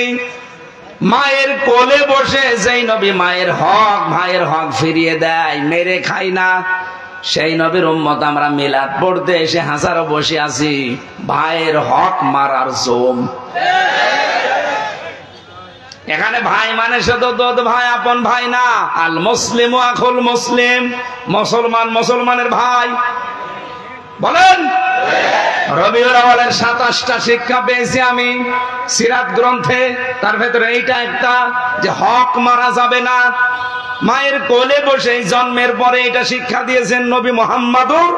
মায়ের কোলে বসে যেই নবী মায়ের হক ভাইয়ের হক ফিরিয়ে দেয়, মেরে খাই না, সেই নবীর উম্মত আমরা মিলাদ পড়তে এসে হাজারো বসে আছি ভাইয়ের হক মারার জম। এখানে ভাই মানে শুধু দুধ ভাই, আপন ভাই না। আল মুসলিম আখুল মুসলিম, মুসলমান মুসলমানের ভাই। বলেন রবিউল আউয়ালের 27টা শিক্ষা পেয়েছি আমি সিরাত গ্রন্থে, তার ভেতরে এইটা একটা, যে হক মারা যাবে না। মায়ের কোলে বসে জন্মের পরে এটা শিক্ষা দিয়েছেন নবী মুহাম্মদুর।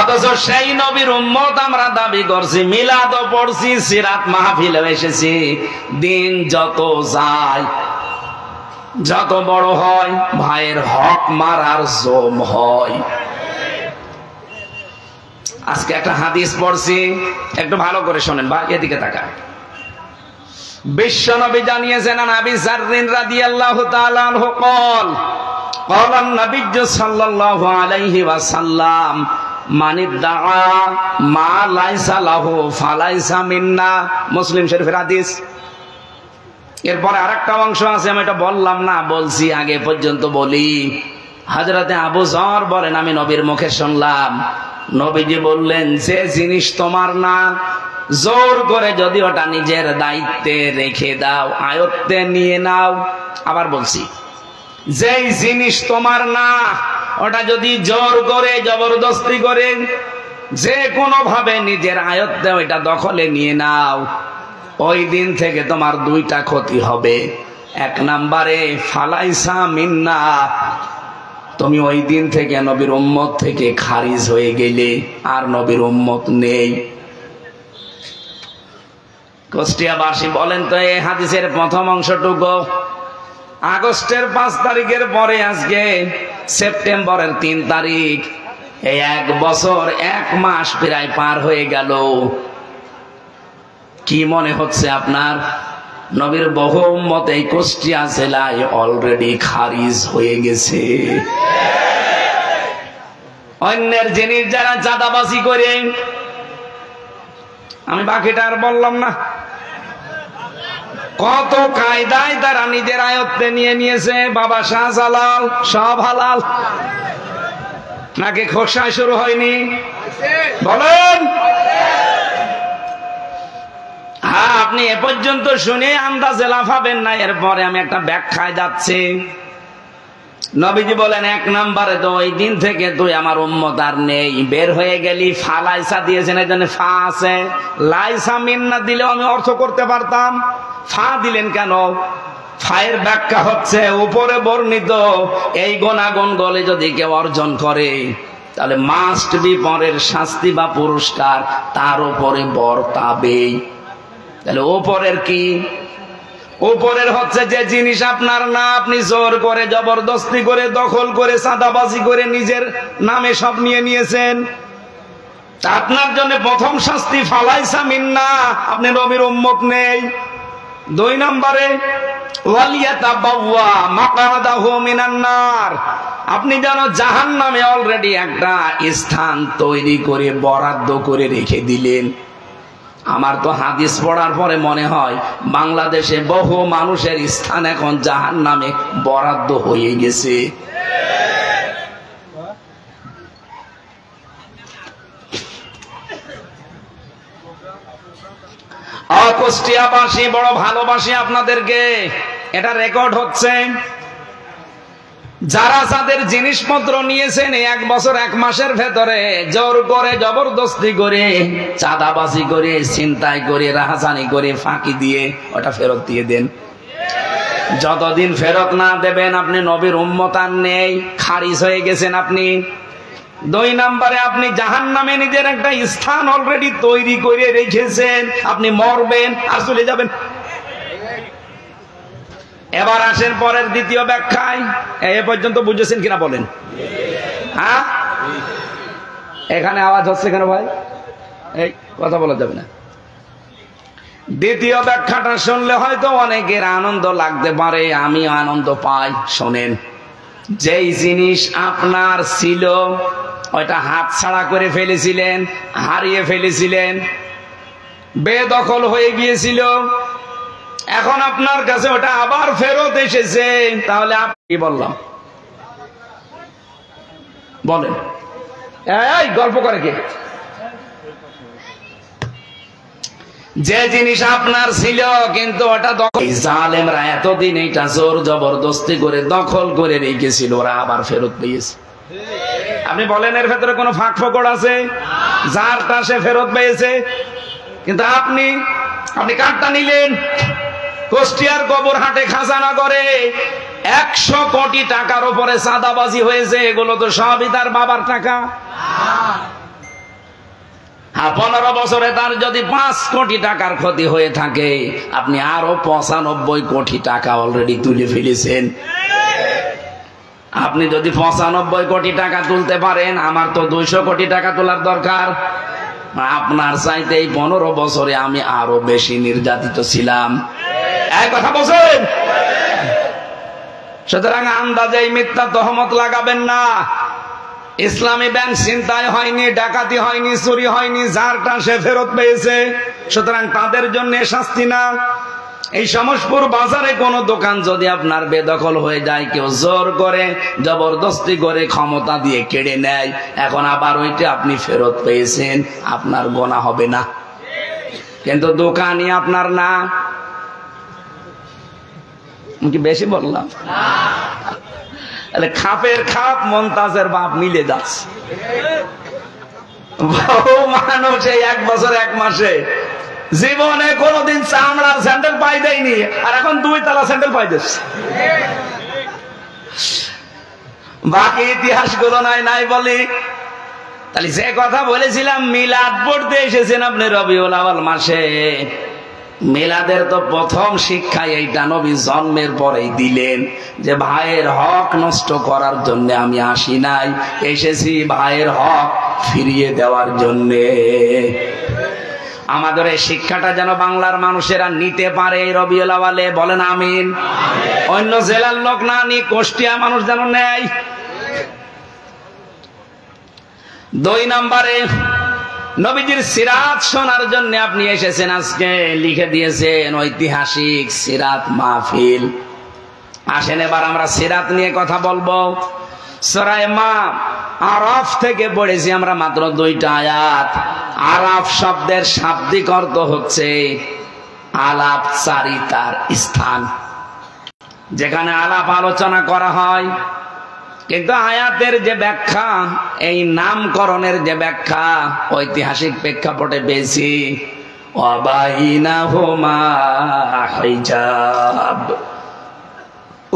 অথচ সেই নবীর উম্মত আমরা দাবি করছি, মিলাদও পড়ছি, সিরাত মাহফিলে এসেছি। দিন যত যায়, যত বড় হয়, ভাইয়ের হক মারার জম হয়। আজকে একটা হাদিস পড়ছি, একটু ভালো করে শোনেন ভাই, এদিকে তাকান। বিশ্ব নবী জানিয়েছেন, আবি যাররিন রাদিয়াল্লাহু তাআলা আনহু قال قال النبي صلى الله عليه وسلم من ادعى ما ليس له فليس منا। মুসলিম শরীফের হাদিস। এরপরে আরেকটা অংশ আছে, আমি এটা বললাম না, বলছি আগে পর্যন্ত বলি। হযরতে আবু যর বলেন, আমি নবীর মুখে শুনলাম, নবীজি বললেন, যে জিনিস তোমার না, জোর করে যদি ওটা নিজের দায়িত্বে রেখে দাও, আয়ত্তে নিয়ে নাও। আবার বলছি, যেই জিনিস তোমার না, ওটা যদি জোর করে জবরদস্তি করে যে কোনো ভাবে নিজের আয়ত্তে ওইটা দখলে নিয়ে নাও, ওই দিন থেকে তোমার দুইটা ক্ষতি হবে। এক নম্বরে ফালাইসা মিন্না, তুমি ওই দিন থেকে নবীর উম্মত থেকে খারিজ হয়ে গেলে, আর নবীর উম্মত নেই। কুষ্টিয়াবাসী বলেন তো, এই হাদিসের প্রথম অংশটুকু আগস্টের 5 তারিখের পরে আজকে সেপ্টেম্বরের 3 তারিখ, এই 1 বছর 1 মাস প্রায় পার হয়ে গেল। কি মনে হচ্ছে আপনার? নবীর বহু উম্মত এই কুষ্টিয়া জেলায় অলরেডি খারিজ হয়ে গেছে। অন্যের জিনিস যারা চাঁদাবাজি করে, আমি বাকিটা আর বললাম না, কত কায়দায় তারা নিজের আয়ত্তে নিয়ে নিয়েছে। বাবা শাহজালাল সব হালাল নাকি খোসায় শুরু হয়নি? বলেন। হ্যাঁ, আপনি এ পর্যন্ত শুনে আন্দাজে লাফাবেন না। এরপরে আমি একটা ব্যাখ্যায় যাচ্ছি। নবীজি বলেন, 1 নম্বরে তো ওই দিন থেকে তুই আমার উম্মত আর নেই, বের হয়ে গেলি। ফালাইসা দিয়েছেন, এই জন্য ফা আছে। লাইসা মিন্না দিলেও আমি অর্থ করতে পারতাম, ফা দিলেন কেন? ফায়ের ব্যাখ্যা হচ্ছে, উপরে বর্ণিত এই গুণাগুণ গলে যদি কেউ অর্জন করে, তাহলে মাস্ট বি পরের শাস্তি বা পুরস্কার তার উপরে বর্তাবে। তাহলে উপরের কি? উপরের হচ্ছে যে জিনিস আপনার না, আপনি জোর করে জবরদস্তি করে দখল করে চাঁদাবাজি করে নিজের নামে সব নিয়ে নিয়েছেন, আপনার জন্য প্রথম শাস্তি ফালাইসা মিন্না, আপনি নবীর উম্মত নেই। 2 নম্বরে ওয়ালিয়াতাবাওয়া মাকাদাহু মিনান নার, আপনি যেন জাহান্নামে অলরেডি একটা স্থান তৈরি করে বরাদ্দ করে রেখে দিলেন। আমার তো হাদিস পড়ার পরে মনে হয় বাংলাদেশে বহু মানুষের স্থান এখন জাহান্নামে বরাদ্দ হয়ে গেছে। কুষ্টিয়াবাসী বড় ভালোবাসি আপনাদেরকে, এটা রেকর্ড হচ্ছে। যারা যাদের জিনিসপত্র নিয়েছেন 1 বছর 1 মাসের ভেতরে জোর করে জবরদস্তি করে চাঁদাবাজি করে ছিনতাই করে রাহাজানি করে ফাঁকি দিয়ে ওটা ফেরত দিয়ে দেন। যতদিন ফেরত না দেবেন আপনি নবীর উম্মত আর নেই, খারিজ হয়ে গেছেন আপনি। 2 নম্বরে আপনি জাহান্নামে নিজের একটা স্থান অলরেডি তৈরি করে রেখেছেন, আপনি মরবেন আর চলে যাবেন। এবার আসেন পরের দ্বিতীয় ব্যাখ্যায়। এ পর্যন্ত বুঝেছেন কিনা বলেন? হ্যাঁ, এখানে আওয়াজ হচ্ছে কেন ভাই? এই কথা বলা যাবে না। দ্বিতীয় ব্যাখ্যাটা শুনলে হয়তো অনেকের আনন্দ লাগতে পারে, আমি আনন্দ পাই। শোনেন, যেই জিনিস আপনার ছিল ওইটা হাতছাড়া করে ফেলেছিলেন, হারিয়ে ফেলেছিলেন, বেদখল হয়ে গিয়েছিল, এখন আপনার কাছে ওটা আবার ফেরত এসেছে, তাহলে আপনি কি বললাম বলেন? এই গল্প করে কে? যে জিনিস আপনার ছিল কিন্তু ওটা দখল, জালেমরা এতদিন এইটা জোর জবরদস্তি করে দখল করে রেখেছিল, ওরা আবার ফেরত পেয়েছে। আপনি বলেন এর ভেতরে কোনো ফাঁক ফোকর আছে? যারটা সে ফেরত পেয়েছে। কিন্তু আপনি কারটা নিলেন? কুষ্টিয়ার গোবরহাটে খাজানা করে 100 কোটি টাকার উপরে চাঁদাবাজি হয়েছে, এগুলো তো সবই তার বাবার টাকা। 15 বছরে তার যদি 5 কোটি টাকার ক্ষতি হয়ে থাকে, আপনি আরো 95 কোটি টাকা অলরেডি তুলে ফেলেছেন। আপনি যদি 95 কোটি টাকা তুলতে পারেন, আমার তো 200 কোটি টাকা তোলার দরকার। আপনার চাইতে এই 15 বছরে আমি আরো বেশি নির্যাতিত ছিলাম। এই কথা বলছেন। সুতরাং আন্দাজে মিথ্যা তহমত লাগাবেন না। ইসলামী ব্যাংক ছিনতাই হয়নি, ডাকাতি হয়নি, চুরি হয়নি, যারটা সে ফেরত পেয়েছে। সুতরাং তাদের জন্য শাস্তি না। এই সমসপুর বাজারে কোন দোকান যদি আপনার বেদখল হয়ে যায়, কেউ জোর করে জবরদস্তি করে ক্ষমতা দিয়ে কেড়ে নেয়, এখন আবার ওইটা আপনি ফেরত পেয়েছেন, আপনার গোনা হবে না। কিন্তু দোকানই আপনার না। কি বেশি বললাম? খাপের খাপ মমতাজের বাপ মিলে যাচ্ছে। বহু মানুষ এই 1 বছর 1 মাসে জীবনে কোনদিন চামড়ার স্যান্ডেল পাই দেয়নি, আর এখন 2 তলা স্যান্ডেল পাই দিচ্ছে। বাকি ইতিহাস গুলো নাই বলি। তাহলে যে কথা বলেছিলাম, মিলাদ পড়তে এসেছেন আপনি রবিউল আউয়াল মাসে। মিলাদের তো প্রথম শিক্ষা এইটা নবী জন্মের পরেই দিলেন, যে ভাইয়ের হক নষ্ট করার জন্য আমি আসি নাই, এসেছি ভাইয়ের হক ফিরিয়ে দেওয়ার জন্যে। আমাদের এই শিক্ষাটা যেন বাংলার মানুষেরা নিতে পারে এই রবিউল আউয়ালে, বলেন আমিন। অন্য জেলার লোক না নিয়ে কুষ্টিয়া মানুষ যেন নেয়। 2 নম্বরে নবীজির সিরাত শোনার জন্য আপনি এসেছেন, আজকে লিখে দিয়েছেন ঐতিহাসিক সিরাত মাহফিল। আসেন এবার আমরা সিরাত নিয়ে কথা বলবো। সূরা আরাফ থেকে পড়েছি আমরা মাত্র 2টা আয়াত। আরাফ শব্দের শাব্দিক অর্থ হচ্ছে আলাপচারিতার স্থান, যেখানে আলাপ আলোচনা করা হয়। কিন্তু আয়াতের যে ব্যাখ্যা, এই নামকরণের যে ব্যাখ্যা, ঐতিহাসিক প্রেক্ষাপটে পেয়েছি। ওয়াবাইনাহুমা হিজাব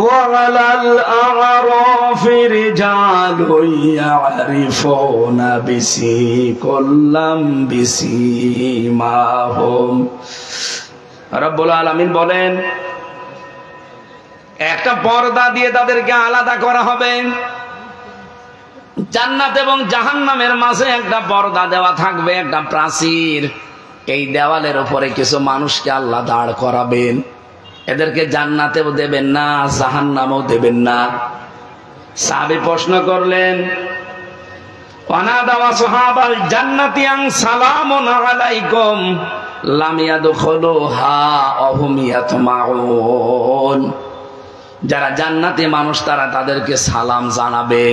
ওয়ালাল আরাফি রিজালুন ইয়ারিফুনা বিসিকুল্লাম বিসিমাহুম। রব্বুল আলামিন বলেন, একটা পর্দা দিয়ে তাদেরকে আলাদা করা হবে। জান্নাত এবং জাহান্নামের মাঝে একটা পর্দা দেওয়া থাকবে, একটা প্রাচীর। এই দেওয়ালের উপরে কিছু মানুষকে আল্লাহ দাঁড় করাবেন। এদেরকে জান্নাতেও দেবেন না, জাহান্নামেও দেবেন না। সাহাবী প্রশ্ন করলেন, ওয়ানাদা আসহাবাল জান্নাতি আন সালামুন আলাইকুম লাম ইয়াদখুলুহা ওয়া হুম ইয়াতমাউন। যারা জান্নাতি মানুষ তারা তাদেরকে সালাম জানাবে,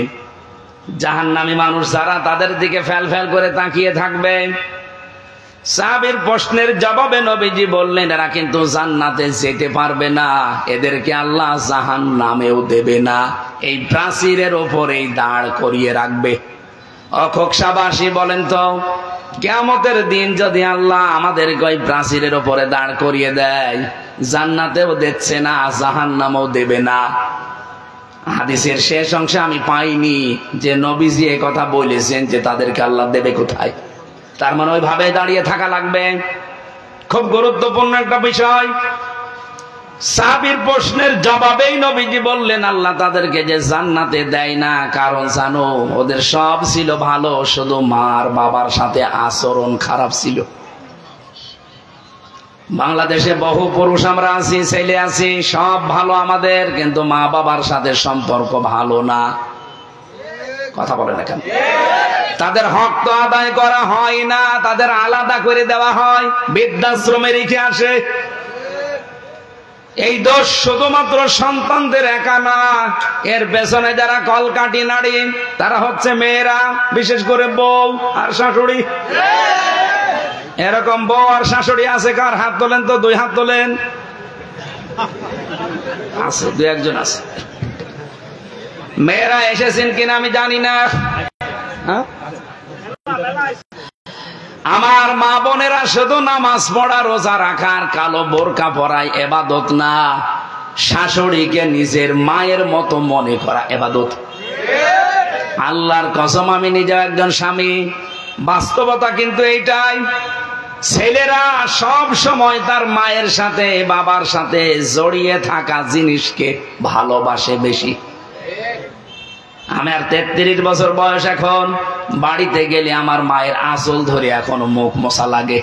জাহান্নামী মানুষ যারা তাদের দিকে ফ্যাল ফ্যাল করে তাকিয়ে থাকবে। সাহাবীর প্রশ্নের জবাবে নবীজি বললেন, এরা কিন্তু জান্নাতে যেতে পারবে না, এদেরকে আল্লাহ জাহান্নামেও দেবে না, এই প্রাচীরের উপরেই দাঁড় করিয়ে রাখবে। অখোকসাবাসী বলেন তো, কিয়ামতের দিন যদি আল্লাহ আমাদেরকে ওই প্রাচীরের উপরে দাঁড় করিয়ে দেয়, জান্নাতেও দিচ্ছে না, জাহান্নামেও দেবে না। হাদিসের শেষ অংশে আমি পাইনি যে নবীজি এই কথা বলেছেন যে তাদেরকে আল্লাহ দেবে কোথায়। তার মানে ওইভাবে দাঁড়িয়ে থাকা লাগবে। খুব গুরুত্বপূর্ণ একটা বিষয়। সাহাবীর প্রশ্নের জবাবেই নবীজি বললেন, আল্লাহ তাদেরকে যে জান্নাতে দেয় না, কারণ জানো ওদের সব ছিল ভালো, শুধু মার বাবার সাথে আচরণ খারাপ ছিল। বাংলাদেশে বহু পুরুষ আমরা আছি, ছেলে আছি, সব ভালো আমাদের, কিন্তু মা বাবার সাথে সম্পর্ক ভালো না। কথা বলে না কেন? তাদের হক তো আদায় করা হয় না, তাদের আলাদা করে দেওয়া হয়, বৃদ্ধাশ্রমে রেখে আসে। এই দোষ শুধুমাত্র সন্তানদের একা না, এর পেছনে যারা কলকাঠি নাড়ি তারা হচ্ছে মেয়েরা, বিশেষ করে বউ আর শাশুড়ি। এরকম বউ আর শাশুড়ি আছে কার? হাত তোলেন তো, 2 হাত তোলেন। আছে, 2-1 আছে। মেয়েরা এসেছেন কিনা আমি জানি না। আমার মা বোনেরা শুধু নামাজ পড়া, রোজা রাখার, কালো বোরকা পরাই ইবাদত না, শাশুড়িকে নিজের মায়ের মতো মনে করা ইবাদত। আল্লাহর কসম, আমি নিজে একজন স্বামী, বাস্তবতা কিন্তু এইটাই। ছেলেরা সব সময় তার মায়ের সাথে, বাবার সাথে জড়িয়ে থাকা জিনিসকে ভালোবাসে বেশি। আমার 33 বছর বয়স, এখন বাড়িতে গেলে আমার মায়ের আঁচল ধরে এখনো মুখ মোছা লাগে।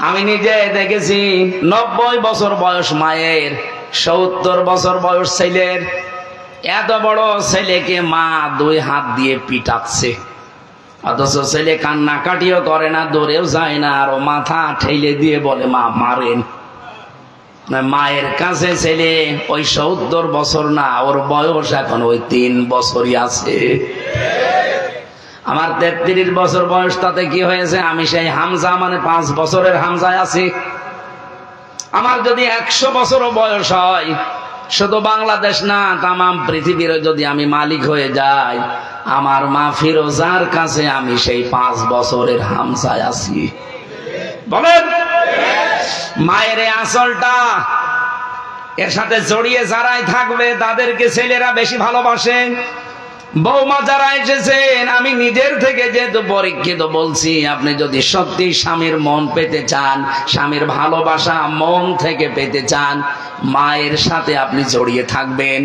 আমি নিজে দেখেছি 90 বছর বয়স মায়ের, 70 বছর বয়স ছেলের। এত বড় ছেলেকে মা 2 হাত দিয়ে পিটাচ্ছে, অথচ ছেলে কান্নাকাটিও করে না, দৌড়েও যায় না, আর মাথা ঠেলে দিয়ে বলে মা মারেন। মায়ের কাছে ছেলে ওই 70 বছর না, ওর বয়স এখন ওই 3 বছরই আছে। আমার 33 বছর বয়স, তাতে কি হয়েছে? আমি সেই হামজা, মানে 5 বছরের হামজায় আছি। আমার যদি 100 বছরও বয়স হয়, শুধু বাংলাদেশ না, তামাম পৃথিবীর যদি আমি মালিক হয়ে যাই, আমার মা ফিরোজার কাছে আমি সেই 5 বছরের হামজায় আছি। বলেন, মায়ের আঁচলটা, এর সাথে জড়িয়ে যারাই থাকবে তাদেরকে ছেলেরা বেশি ভালোবাসে। বৌমা যারা এসেছেন, আমি নিজের থেকে যেহেতু পরীক্ষিত বলছি, আপনি যদি সত্যি স্বামীর মন পেতে চান, স্বামীর ভালোবাসা মন থেকে পেতে চান, মায়ের সাথে আপনি জড়িয়ে থাকবেন,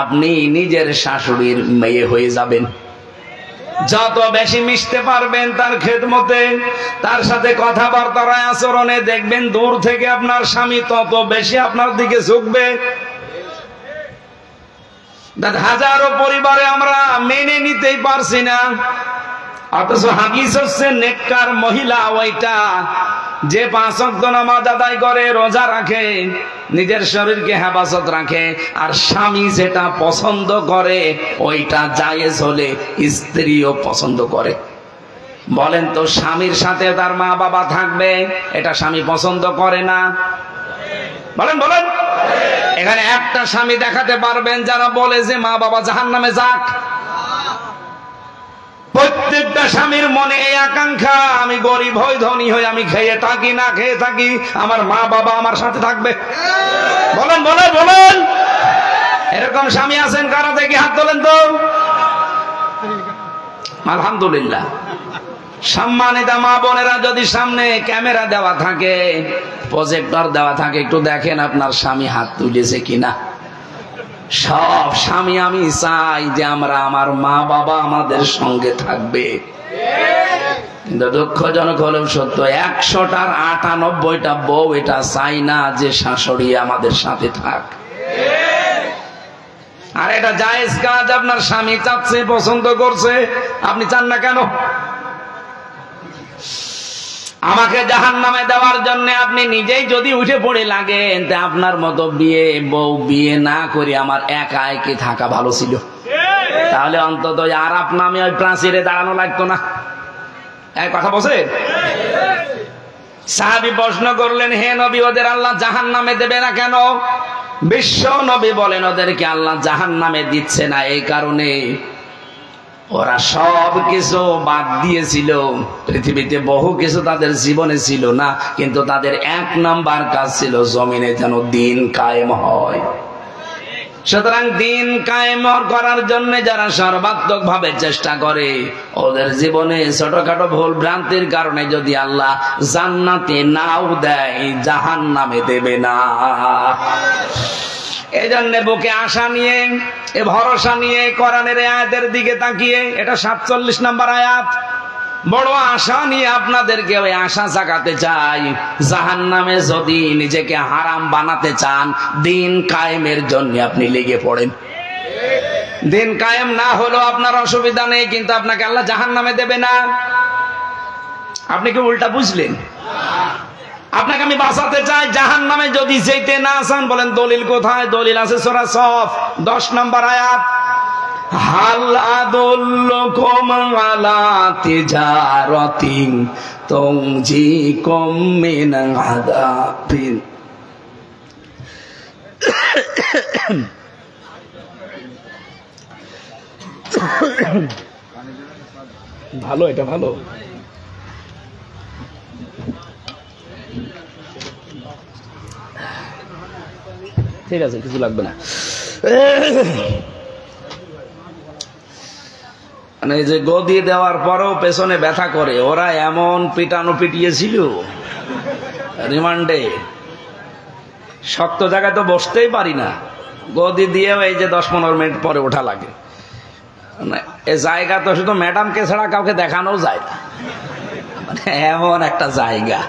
আপনি নিজের শাশুড়ির মেয়ে হয়ে যাবেন। যত বেশি মিশতে পারবেন তার খেদমতে, তার সাথে কথাবার্তার আচরণে, দেখবেন দূর থেকে আপনার স্বামী তত বেশি আপনার দিকে ঝুঁকবে। হাজারো পরিবারে আমরা মেনে নিতেই পারছি না, অথচ হাদিস হচ্ছে নেককার মহিলা ওইটা যে 5 ওয়াক্ত নামাজ আদায় করে, রোজা রাখে, নিজের শরীরকে হেফাজত রাখে, আর স্বামী যেটা পছন্দ করে ওইটা জায়েজ হলে স্ত্রীও পছন্দ করে। বলেন তো, স্বামীর সাথে তার মা বাবা থাকবে, এটা স্বামী পছন্দ করে না? বলেন বলেন, এখানে একটা স্বামী দেখাতে পারবেন যারা বলে যে মা বাবা জাহান্নামে যাক? প্রত্যেকটা স্বামীর মনে এই আকাঙ্ক্ষা, আমি গরিব হই, ধনী হই, আমি খেয়ে থাকি না খেয়ে থাকি, আমার মা বাবা আমার সাথে থাকবে। বলেন বলেন বলেন, এরকম স্বামী আছেন কারা? দেখি হাত তোলেন তো। আলহামদুলিল্লাহ। সম্মানিতা মা বোনেরা, যদি সামনে ক্যামেরা দেওয়া থাকে, প্রজেক্টর দেওয়া থাকে, একটু দেখেন আপনার স্বামী হাত তুলেছে কিনা। সব স্বামী আমি চাই যে আমরা, আমার মা বাবা আমাদের সঙ্গে থাকবে, কিন্তু দুঃখজনক হলেও সত্য, 100টার 98টা বউ এটা চাই না যে শাশুড়ি আমাদের সাথে থাক। আর এটা জায়েজ কাজ, আপনার স্বামী চাচ্ছে, পছন্দ করছে, আপনি চান না কেন? আমাকে জাহান্নামে দেওয়ার জন্য আপনি নিজেই যদি উঠে পড়ে লাগেন, তা আপনার মতো বউ বিয়ে না করে আমার একা একা থাকা ভালো ছিল। তাহলে অন্তত আর নামে ওই প্রাচীরে দাঁড়ানো লাগতো না। এক কথা বলছে। সাহাবী প্রশ্ন করলেন, হে নবী, ওদের আল্লাহ জাহান্নামে দেবে না কেন? বিশ্ব নবী বলেন, ওদেরকে আল্লাহ জাহান্নামে দিচ্ছে না এই কারণে ওরা সব কিছু বাদ দিয়েছিল। পৃথিবীতে বহু কিছু তাদের জীবনে ছিল না, কিন্তু তাদের 1 নাম্বার কাজ ছিল জমিনে যেন দিন কায়েম হয়। সুতরাং দিন কায়েম করার জন্য যারা সর্বাত্মক ভাবে চেষ্টা করে, ওদের জীবনে ছোটখাটো ভুল ভ্রান্তির কারণে যদি আল্লাহ জান্নাতে নাও দেয়, জাহান্নামে দেবে না। এই জন্য বুকে আশা নিয়ে, এ ভরসা নিয়ে কোরআনের আয়াতের দিকে তাকিয়ে, এটা 47 নম্বর আয়াত, বড় আশা নিয়ে আপনাদেরকে ওই আশা জাগাতে চাই। জাহান্নামে যদি নিজেকে হারাম বানাতে চান, দিন কায়েমের জন্য আপনি লেগে পড়েন। দিন কায়েম না হলেও আপনার অসুবিধা নেই, কিন্তু আপনাকে আল্লাহ জাহান্নামে দেবে না। আপনি কি উল্টা বুঝলেন? আপনাকে আমি বাঁচাতে চাই জাহান্নামে যদি যেতে না চান। বলেন দলিল কোথায়? দলিল আছে সূরা সফ 10 নম্বর আয়াত। হাল আদুল্লুকুম আলা তিজারাতিন তুনজিকুম মিন আযাবিন। ভালো, এটা ভালো। ঠিক আছে, কিছু লাগবে না। মানে এই যে গদি দেওয়ার পরেও পেছনে ব্যথা করে, ওরা এমন পিটানো পিটিয়েছিল রিমান্ডে, শক্ত জায়গায় তো বসতেই পারি না, গদি দিয়েও এই যে 10-15 মিনিট পরে ওঠা লাগে। এই জায়গা তো শুধু ম্যাডামকে ছাড়া কাউকে দেখানো যায় না, মানে এমন একটা জায়গা।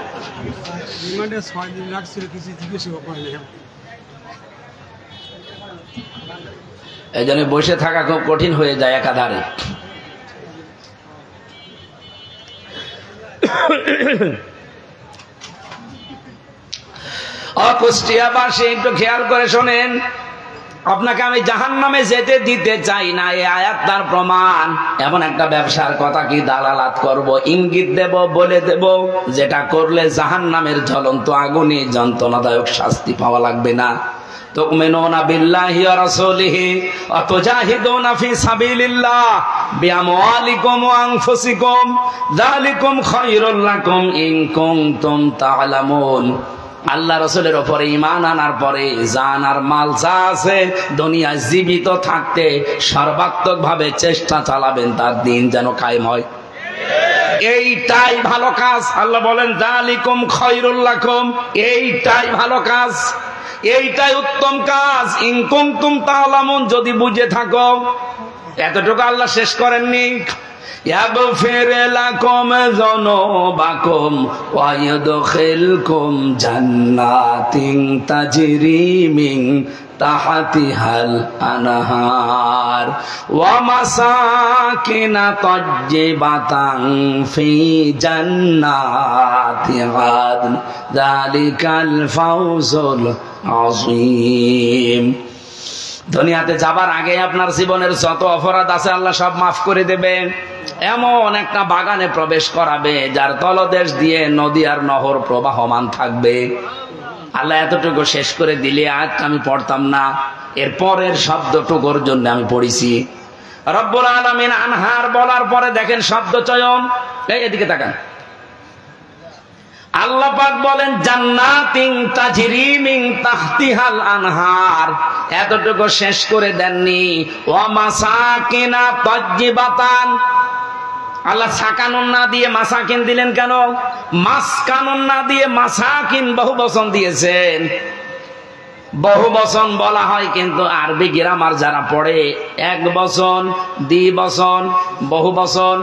এই জন্য বসে থাকা খুব কঠিন হয়ে যায় একাধারে। কুষ্টিয়াবাসী একটু খেয়াল করে শোনেন, আপনাকে আমি জাহান্নামে যেতে দিতে চাই না, এই আয়াত তার প্রমাণ। এমন একটা ব্যবসার কথা কি দালালাত করব, ইঙ্গিত দেব, বলে দেব, যেটা করলে জাহান্নামের জ্বলন্ত আগুনে যন্ত্রণাদায়ক শাস্তি পাওয়া লাগবে না। তুমিনুনা বিল্লাহি ওয়া রাসূলিহি ওয়া তুজাহিদুনা ফি সাবিলিল্লাহ বিআমওয়ালিকুম ওয়া আনফুসিকুম যালিকুম খায়রুল লাকুম ইন কুনতুম তা'লামুন। আল্লাহ রাসূলের উপরে ঈমান আনার পরে জান আর মাল যা আছে দুনিয়ায় জীবিত থাকতে সর্বাত্মকভাবে চেষ্টা চালাবেন তার দিন যেন কায়েম হয়। এইটাই ভালো কাজ। আল্লাহ বলেন যালিকুম খায়রুল লাকুম, এইটাই ভালো কাজ, এইটাই উত্তম কাজ। ইন কুনতুম তা'লামুন, যদি বুঝে থাকো। এতটুকু আল্লাহ শেষ করেননি। ইয়াগফির লাকুম যুনুবাকুম ওয়া ইউদখিলকুম জান্নাতিন তাজরি মিন তাহতিহাল আনহার ওয়া মাসাকিন তাজ্জিবাতান ফি জান্নাতি আদন যালিকাল ফাওজুল আযীম। দুনিয়াতে যাবার আগে আপনার জীবনের যত অপরাধ আছে আল্লাহ সব মাফ করে দেবে। এমন একটা বাগানে প্রবেশ করাবে যার তলদেশ দিয়ে নদী আর নহর প্রবাহমান থাকবে। আল্লাহ এতটুকু শেষ করে দিলে আজ আমি পড়তাম না, এর পরের শব্দটুকুর জন্য আমি পড়েছি। রব্বুল আলামিন আনহার বলার পরে দেখেন শব্দ চয়ন, এদিকে তাকান। আল্লাহ পাক বলেন জান্নাতিন তাজরি মিন তাহতিহাল আনহার, এতটুকু শেষ করে দেননি। ওয়া মাসাকিনা তাজ্জিবাতান, আল্লাহ সাকানুন না দিয়ে মাসাকিন দিলেন কেন? মাসকানুন না দিয়ে মাসাকিন বহু বচন দিয়েছেন। বহু বচন বলা হয় কিন্তু আরবি গ্রামার যারা পড়ে এক বচন, দ্বিবচন, বহু বচন,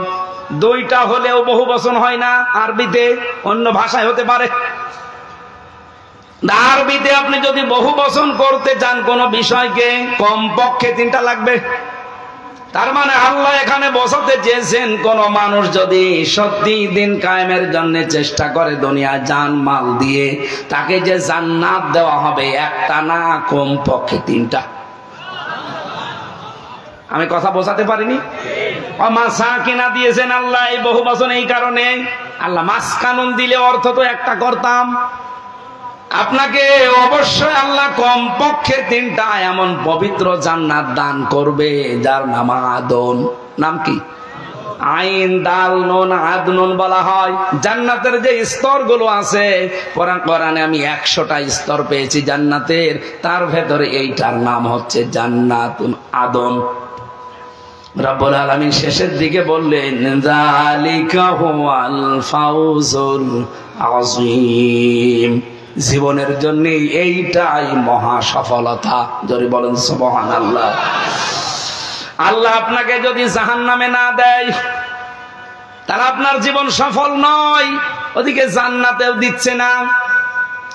দুইটা হলেও বহু বচন হয় না আরবিতে, অন্য ভাষায় হতে পারে। আরবিতে আপনি যদি বহু বচন করতে চান কোন বিষয়কে কমপক্ষে 3টা লাগবে। তার মানে আল্লাহ এখানে বসাতে চেয়েছেন কোন মানুষ যদি সত্যি দিন কায়েমের জন্য চেষ্টা করে দুনিয়া জান মাল দিয়ে, তাকে যে জান্নাত দেওয়া হবে একটা না, কমপক্ষে 3টা। আমি কথা বোঝাতে পারিনি? মাসাকিনা দিয়েছেন আল্লাহ এই বহু বচন এই কারণে। আল্লাহ মাসকানুন দিলে অর্থ তো একটা করতাম। আপনাকে অবশ্যই আল্লাহ কমপক্ষে 3টা এমন পবিত্র জান্নাত দান করবে যার নাম আদন। নাম কি? আইন দাল নুন আদনুন বলা হয়। জান্নাতের যে স্তরগুলো আছে কোরআনে আমি 100টা স্তর পেয়েছি জান্নাতের, তার ভেতরে এইটার নাম হচ্ছে জান্নাতুন আদন। রব্বুল আলামিন শেষের দিকে বললেন যালিকা হুয়াল ফাওজুল আযীম, জীবনের জন্য এইটাই মহা সফলতা। যদি বলেন সুবহানাল্লাহ। আল্লাহ আপনাকে যদি জাহান্নামে না দেয় তাহলে আপনার জীবন সফল নয়, ওদিকে জান্নাতেও দিচ্ছে না।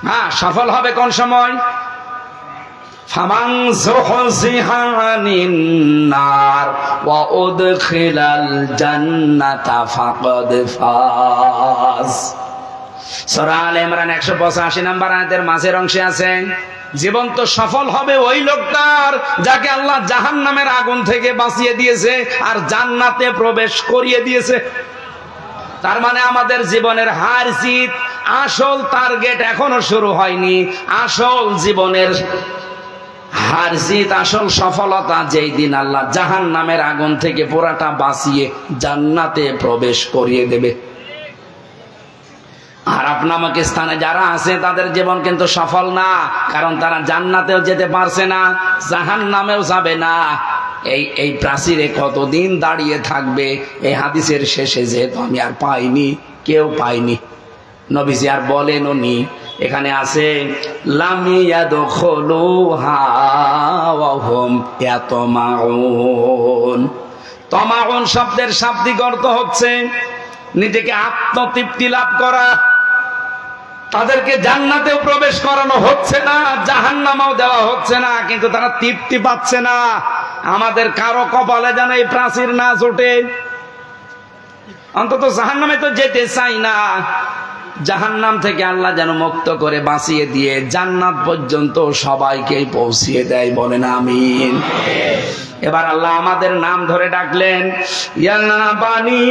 হ্যাঁ, সফল হবে কোন সময়? ফামান যুহজিহা আনিন নার ওয়া উদখিলাল জান্নাতা ফাকাদ ফাজ। সূরা আলে ইমরান 185 নম্বর আয়াতের মাঝের অংশে আছে জীবন তো সফল হবে ওই লোকটার যাকে আল্লাহ জাহান্নামের আগুন থেকে বাঁচিয়ে দিয়েছে আর জান্নাতে প্রবেশ করিয়ে দিয়েছে। তার মানে আমাদের জীবনের হার জিত আসল টার্গেট এখনো শুরু হয়নি। আসল জীবনের হার জিত, আসল সফলতা যেই দিন আল্লাহ জাহান্নামের আগুন থেকে পুরাটা বাঁচিয়ে জান্নাতে প্রবেশ করিয়ে দেবে। আর আপনাকে স্থানে যারা আছে তাদের জীবন কিন্তু সফল না, কারণ তারা জান্নাতেও যেতে পারছে না, জাহান্নামেও যাবে না। এই প্রাচীরে কতদিন দাঁড়িয়ে থাকবে? এই হাদিসের শেষে যেহেতু আমি আর পাইনি, কেউ পাইনি, নবীজি আর বলেনও নি, এখানে আছে লাম ইয়াদখুলুহা ওয়া হুম ইয়াতমাউন। তমাউন শব্দের শাব্দিক অর্থ হচ্ছে নিজেকে আত্মতৃপ্তি লাভ করা। তাদেরকে জান্নাতেও প্রবেশ করানো হচ্ছে না, জাহান্নামেও দেওয়া হচ্ছে না, কিন্তু তারা তৃপ্তি পাচ্ছে না। আমাদের কারো কপালে যেন এই প্রাচীর না জোটে, অন্তত জাহান্নামে তো যেতে চাই না। জাহান্নাম থেকে আল্লাহ যেন মুক্ত করে বাঁচিয়ে দিয়ে জান্নাত পর্যন্ত সবাইকেই পৌঁছিয়ে দেয়, বলেন আমিন। এবার আল্লাহ আমাদের নাম ধরে ডাকলেন, ইয়া বানি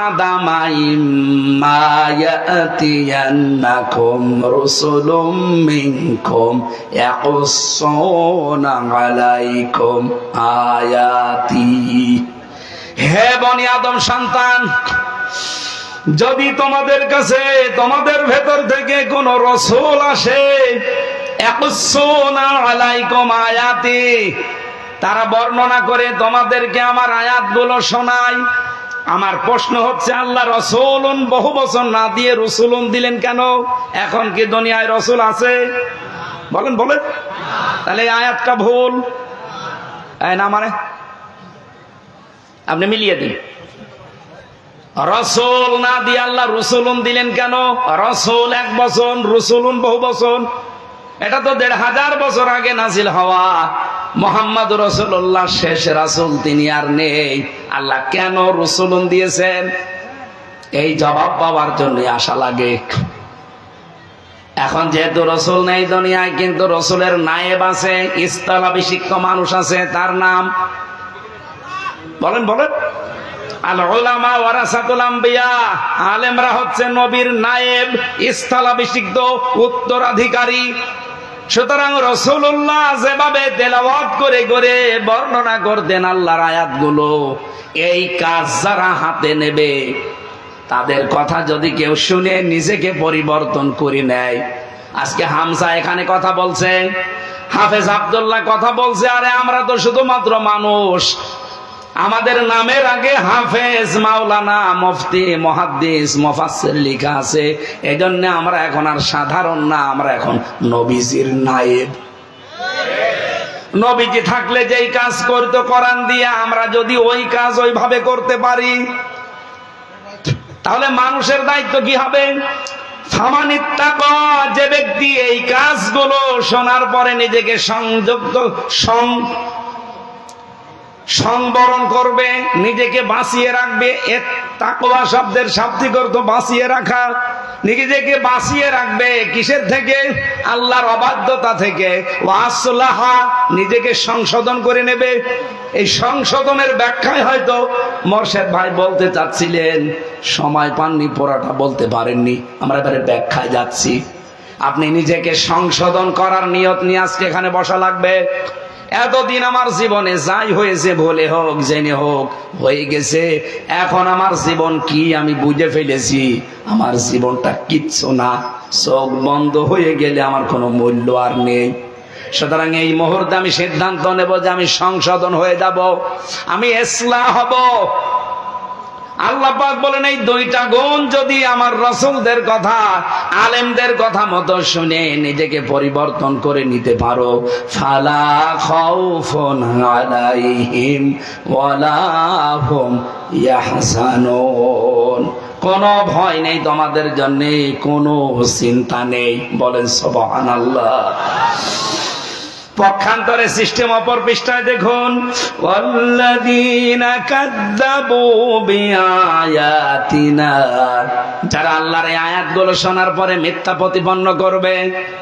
আদম ইম্মা ইয়াতিয়ান্নাকুম রাসূলুম মিনকুম ইয়াকুসসুনা আলাইকুম আয়াতি। হে বনি আদম সন্তান, যদি তোমাদের কাছে তোমাদের ভেতর থেকে কোন রাসূল আসে, ইয়াকুসসুনা আলাইকুম আয়াতি, তারা বর্ণনা করে তোমাদেরকে আমার আয়াতগুলো শোনায়। আমার প্রশ্ন হচ্ছে, আল্লাহ রাসূলুন বহু বছর না দিয়ে রাসূলুন দিলেন কেন? এখন কি দুনিয়ায় রাসূল আছে? বলেন বলেন। তাহলে এই আয়াতটা ভুল না, মানে আপনি মিলিয়ে দিন। রাসূল না দিয়ে আল্লাহ রাসূলুন দিলেন কেন? রাসূল এক বছর, রাসূলুন বহু বছর। এটা তো ১৫০০ বছর আগে নাজিল হওয়া। মুহাম্মদ রাসূলুল্লাহ শেষ রাসূল, তিনি আর নেই। আল্লাহ কেন রাসূলুন দিয়েছেন? এই জবাব পাওয়ার জন্য আশা লাগে। এখন যেহেতু রাসূল নেই দুনিয়ায়, কিন্তু রাসূলের নায়েব আছে, স্থলাভিষিক্ত মানুষ আছে, তার নাম বলেন বলেন। আল উলামা ওয়ারাসাতুল আম্বিয়া, আলেমরা হচ্ছে নবীর নায়েব, স্থলাভিষিক্ত উত্তরাধিকারী। সুতরাং রাসূলুল্লাহ যেভাবে তেলাওয়াত করে করে বর্ণনা করতেন আল্লাহর আয়াতগুলো, এই কাজ যারা হাতে নেবে তাদের কথা যদি কেউ শুনে নিজেকে পরিবর্তন করে নেয়। আজকে হামজা এখানে কথা বলছে, হাফেজ আব্দুল্লাহ কথা বলছে, আরে আমরা তো শুধুমাত্র মানুষ, আমাদের নামের আগে হাফেজ, মাওলানা, মুফতি, মুহাদ্দিস, মুফাসসির লেখা আছে। এজন্য আমরা এখন আর সাধারণ না, আমরা এখন নবীজির নায়েব। নবীজি থাকলে যেই কাজ করতো কোরআন দিয়ে, আমরা যদি ওই কাজ ওইভাবে করতে পারি, তাহলে মানুষের দায়িত্ব কি হবে? ফামানিত্তাকা, যে ব্যক্তি এই কাজগুলো শোনার পরে নিজেকে সংবরণ করবে, নিজেকে বাঁচিয়ে রাখবে। তাকওয়া শব্দের শাব্দিক অর্থ বাঁচিয়ে রাখা। নিজেকে বাঁচিয়ে রাখবে কিসের থেকে? আল্লাহর অবাধ্যতা থেকে। ওয়াসলাহা, নিজেকে সংশোধন করে নেবে। এই সংশোধনের ব্যাখ্যায় হয়তো মোরশেদ ভাই বলতে চাচ্ছিলেন, সময় পাননি, পড়াটা বলতে পারেননি। আমরা এবারে ব্যাখ্যায় যাচ্ছি। আপনি নিজেকে সংশোধন করার নিয়ত নিয়ে আজকে এখানে বসা লাগবে। এতদিন আমার জীবনে যাই হয়েছে, ভুলে হোক জেনে হোক হয়ে গেছে, এখন আমার জীবন কি আমি বুঝে ফেলেছি। আমার জীবনটা কিচ্ছু না, চোখ বন্ধ হয়ে গেলে আমার কোনো মূল্য আর নেই। সুতরাং এই মুহূর্তে আমি সিদ্ধান্ত নেব যে আমি সংশোধন হয়ে যাব, আমি ইসলাহ হব। আল্লাহ পাক বলেন, এই দুইটা গুণ যদি আমার রাসূলদের কথা, আলেমদের কথা মতো শুনে নিজেকে পরিবর্তন করে নিতে পারো, ফালা খাউফুন আলাইহিম ওয়ালা হুম ইয়াহজানুন, কোনো ভয় নেই তোমাদের জন্য, কোনো চিন্তা নেই। বলেন সুবহানাল্লাহ। পক্ষান্তরে সিস্টেম অপর পৃষ্ঠায় দেখুন, ওয়াল্লাযীনা কাযযাবু বিআয়াতিনা, যারা আল্লাহর এই আয়াতগুলো শোনার পরে মিথ্যা প্রতিপন্ন করবে,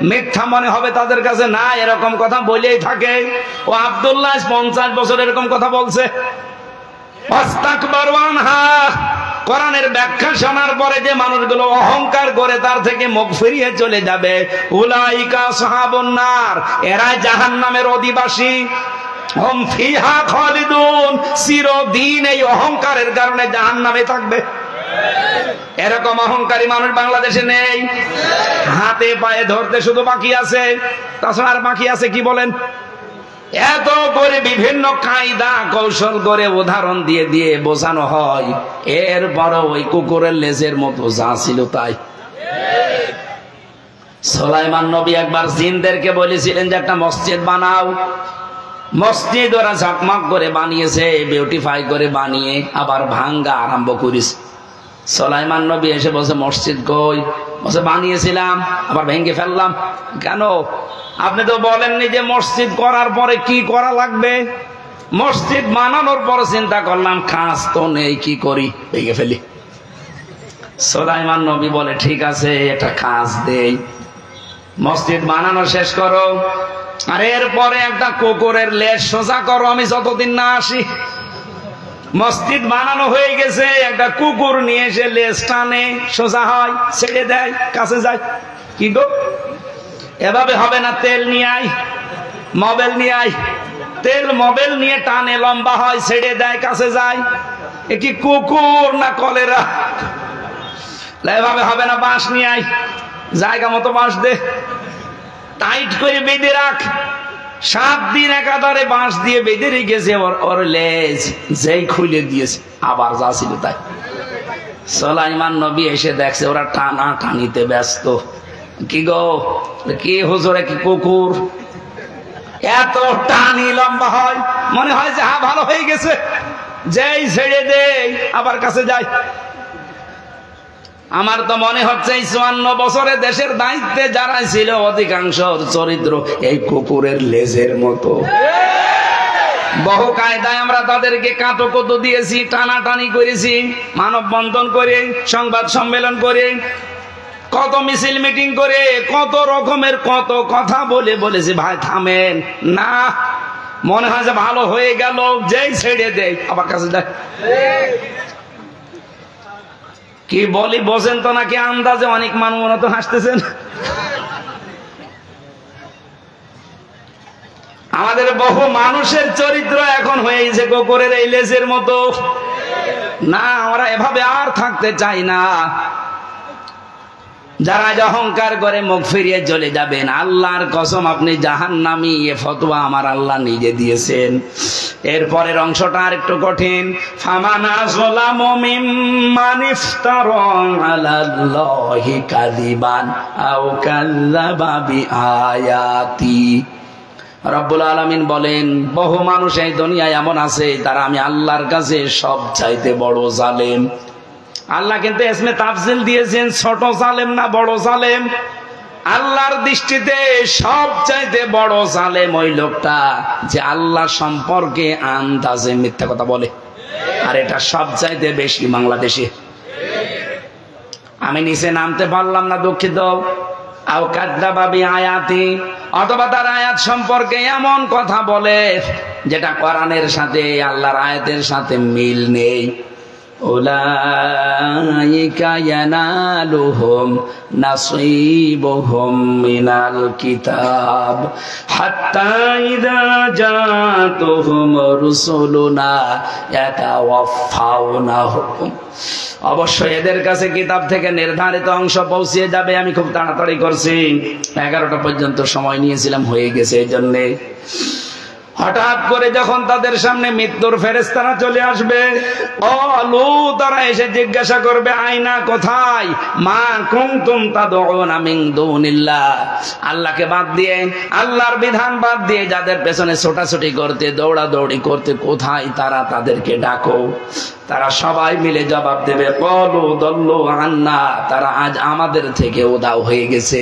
মিথ্যা মনে হবে তাদের কাছে, না এরকম কথা বলেই থাকে। ও আব্দুল্লাহ 50 বছর এরকম কথা বলছে। ওয়াস্তাকবারু আনহা, কোরআনের ব্যাখ্যা শোনার পরে যে মানুষগুলো অহংকার করে তার থেকে মুখ ফিরিয়ে চলে যাবে, উলাইকা আসহাবুন নার, এরা জাহান্নামের অধিবাসী। হুম ফিহা খালিদুন, চিরদিন এই অহংকারের কারণে জাহান্নামে থাকবে। এরকম অহংকারী মানুষ বাংলাদেশে নেই। হাতে পায়ে ধরতে শুধু বাকি আছে, তাছাড়া আর বাকি আছে কি বলেন? এত করে বিভিন্ন কায়দা কৌশল করে উদাহরণ দিয়ে দিয়ে বোঝানো হয়, এরপরও ওই কুকুরের লেজের মতো যা ছিল তাই। সুলাইমান নবী একবার জিনদেরকে বলেছিলেন যে একটা মসজিদ বানাও। মসজিদ ওরা ঝকমক করে বানিয়েছে, বিউটিফাই করে বানিয়ে আবার ভাঙ্গা আরম্ভ করেছে। সুলাইমান নবী এসে বলছে, মসজিদ কই? বলছে, বানিয়েছিলাম আবার ভেঙে ফেললাম। কেন? আপনি তো বলেননি যে মসজিদ করার পরে কি করা লাগবে। মসজিদ বানানোর পর চিন্তা করলাম কাজ তো নেই, কি করি, ভেঙে ফেলি। সুলাইমান নবী বলে, ঠিক আছে এটা কাজ দেই, মসজিদ বানানো শেষ করো, আর এরপরে একটা কুকুরের লেজ সোজা করো, আমি যতদিন না আসি। মসজিদ বানানো হয়ে গেছে, একটা কুকুর নিয়ে এসে লেজ টানে, সোজা হয়, ছেড়ে দেয়, কাছে যায়। কি গো, এভাবে হবে না, তেল নিয়ে আয়, মোবাইল নিয়ে আয়, তেল মোবাইল নিয়ে টানে, লম্বা হয়, ছেড়ে দেয়, কাছে যায়। এ কি কুকুর না কলেরা? এভাবে হবে না, বাঁশ নিয়ে আয়, জায়গা মতো বাঁশ দে, টাইট করে বেঁধে রাখ। 7 দিন একাধারে বাঁশ দিয়ে বেঁধে রেখেছে, ওর লেজ যেই খুলে দিয়েছে আবার যা ছিল তাই। সুলাইমান নবী এসে দেখছে ওরা টানা টানিতে ব্যস্ত। কি গো, কি হুজুরে, কি কুকুর এত টানি লম্বা হয়? মনে হয় যে হ্যাঁ ভালো হয়ে গেছে, যেই ছেড়ে দেয় আবার কাছে যায়। আমার তো মনে হচ্ছে এই 54 বছরে দেশের দায়িত্বে যারা ছিল অধিকাংশ চরিত্র এই কুকুরের লেজের মতো। বহু কায়দায় আমরা তাদেরকে কাটকত দিয়েছি, টানাটানি করেছি, মানববন্ধন করে, সংবাদ সম্মেলন করে, কত মিছিল মিটিং করে, কত রকমের কত কথা বলে বলেছি ভাই থামেন না। মনে হয় যে ভালো হয়ে গেল, যেই ছেড়ে দেয় আবার কাছে যায়। কি বলি বোঝেন তো নাকি আন্দাজে? অনেক মানুষ তো হাসতেছেন। আমাদের বহু মানুষের চরিত্র এখন হয়ে গেছে কুকুরের এই লেজের মতো। না, আমরা এভাবে আর থাকতে চাই না। যারা অহংকার করে মুখ ফিরিয়ে চলে যাবেন, আল্লাহর কসম আপনি জাহান্নামী, এ ফতোয়া আমার আল্লাহ নিজে দিয়েছেন। এরপরের অংশটা আর একটু কঠিন। ফামানা যালামু মিম্মান ইফতারা আলাল্লাহি কাযিবান আও কাযযাবা বিআয়াতি। রব্বুল আলামিন বলেন, বহু মানুষ এই দুনিয়ায় এমন আছে তারা আমি আল্লাহর কাছে সব চাইতে বড় জালেম। আল্লাহ কিন্তু ইসমে তাফজিল দিয়েছেন, ছোট জালেম না বড় জালেম। আল্লাহর দৃষ্টিতে সব চাইতে বড় জালেম ওই লোকটা যে আল্লাহ সম্পর্কে আন্দাজে মিথ্যা কথা বলে। আর এটা সব চাইতে বেশি বাংলাদেশে। আমি নিচে নামতে পারলাম না, দুঃখিত। আও কাযযাবা বিআয়াতি, অথবা তার আয়াত সম্পর্কে এমন কথা বলে যেটা কোরআনের সাথে আল্লাহর আয়াতের সাথে মিল নেই। উলাইকা ইয়ানালুহুম নাসীবুহুম মিনাল কিতাব হাত্তা ইযা জাতুহুম রুসুলুনা ইয়াতাওয়াফাউনাহুম। অবশ্যই এদের কাছে কিতাব থেকে নির্ধারিত অংশ পৌঁছিয়ে যাবে। আমি খুব তাড়াতাড়ি করছি, 11টা পর্যন্ত সময় নিয়েছিলাম, হয়ে গেছে। এই জন্যে হঠাৎ করে যখন তাদের সামনে মৃত্যুর ফেরেশতারা চলে আসবে, তারা এসে জিজ্ঞাসা করবে আইনা, কোথায়, মা কুনতুম তাদউনা মিন দুনিল্লাহ, আল্লাহকে বাদ দিয়ে, আল্লাহর বিধান বাদ দিয়ে যাদের পেছনে ছোটাছুটি করতে, দৌড়াদৌড়ি করতে, কোথায় তারা, তাদেরকে ডাকো। তারা সবাই মিলে জবাব দেবে, ক্বালু দাল্লু আন্না, তারা আজ আমাদের থেকে উধাও হয়ে গেছে।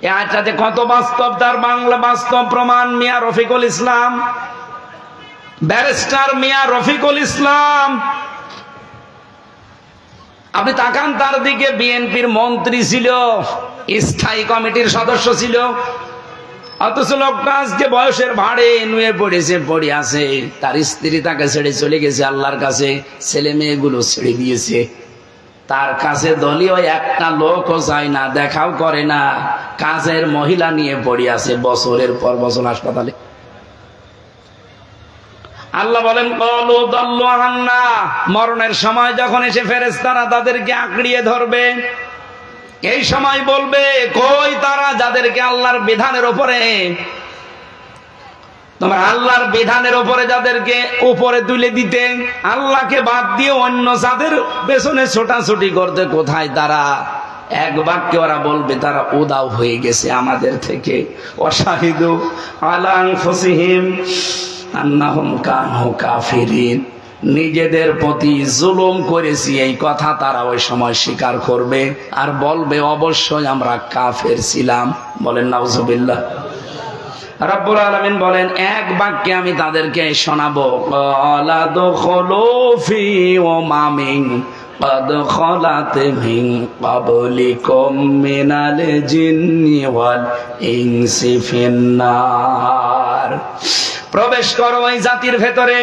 এই আয়াতটা যে কত বাস্তব তার বাংলা বাস্তব প্রমাণ মিয়া রফিকুল ইসলাম, ব্যারিস্টার মিয়া রফিকুল ইসলাম। আপনি তাকান তার দিকে, বিএনপির মন্ত্রী ছিল, স্থায়ী কমিটির সদস্য ছিল, অথচ লোকটা আজকে বয়সের ভাড়ে নুয়ে পড়েছে, পড়ে আছে। তার স্ত্রী তাকে ছেড়ে চলে গেছে আল্লাহর কাছে, ছেলে মেয়েগুলো ছেড়ে দিয়েছে। তার কাছে দলীয় একটা লোকও যায় না, দেখাও করে না, কাজের মহিলা নিয়ে পড়ে আছে বছরের পর বছর হাসপাতালে। আল্লাহ বলেন ক্বালু দাল্লু আন্না, মরণের সময় যখন এসে ফেরেশতারা তাদেরকে আঁকড়িয়ে ধরবে, এই সময় বলবে কই তারা যাদেরকে আল্লাহর বিধানের উপরে, তোমার আল্লাহর বিধানের উপরে যাদেরকে উপরে তুলে দিতে, আল্লাহকে বাদ দিয়ে অন্য যাদের পেছনে ছোটাছুটি করতে, কোথায় তারা? এক বাক্যে ওরা বলবে তারা উদাও হয়ে গেছে আমাদের থেকে। ওয়াশাহিদু আলা আনফুসিহিম আন্নাহুম কানু কাফিরিন, নিজেদের প্রতি জুলুম করেছি এই কথা তারা ওই সময় স্বীকার করবে আর বলবে অবশ্যই আমরা কাফের ছিলাম। বলেন নাউজুবিল্লাহ। রব্বুল আলামিন বলেন এক বাক্যে আমি তাদেরকে শোনাবো, ক্বালা দুখুলু ফি উমামিন ক্বাদ খালাত মিন ক্বাবলিকুম মিনাল জিন্নি ওয়াল ইনসি ফিন্নার, প্রবেশ করো ওই জাতির ভেতরে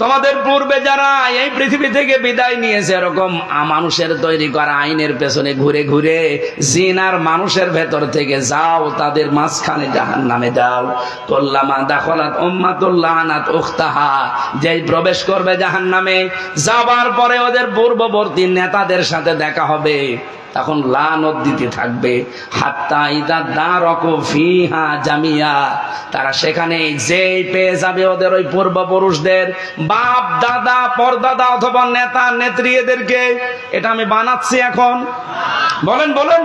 তোমাদের পূর্বে যারা এই পৃথিবী থেকে বিদায় নিয়েছে, এরকম মানুষের তৈরি করা আইনের পেছনে ঘুরে ঘুরে জিন আর মানুষের ভেতর থেকে যাও, তাদের মাঝখানে জাহান্নামে যাও। কুল্লামা দাখালাত উম্মাতুল লানাত উখতাহা, যেই প্রবেশ করবে জাহান্নামে, যাবার পরে ওদের পূর্ববর্তী নেতাদের সাথে দেখা হবে, তখন লানত দিতে থাকবে। হাত্তা ইদা দারাকু ফিহা জামিয়া, তারা সেখানে যেই পেয়ে যাবে ওদের ওই পূর্বপুরুষদের, বাপ দাদা পরদাদা অথবা নেতা নেত্রী, এদেরকে, এটা আমি বানাচ্ছি এখন, বলেন বলেন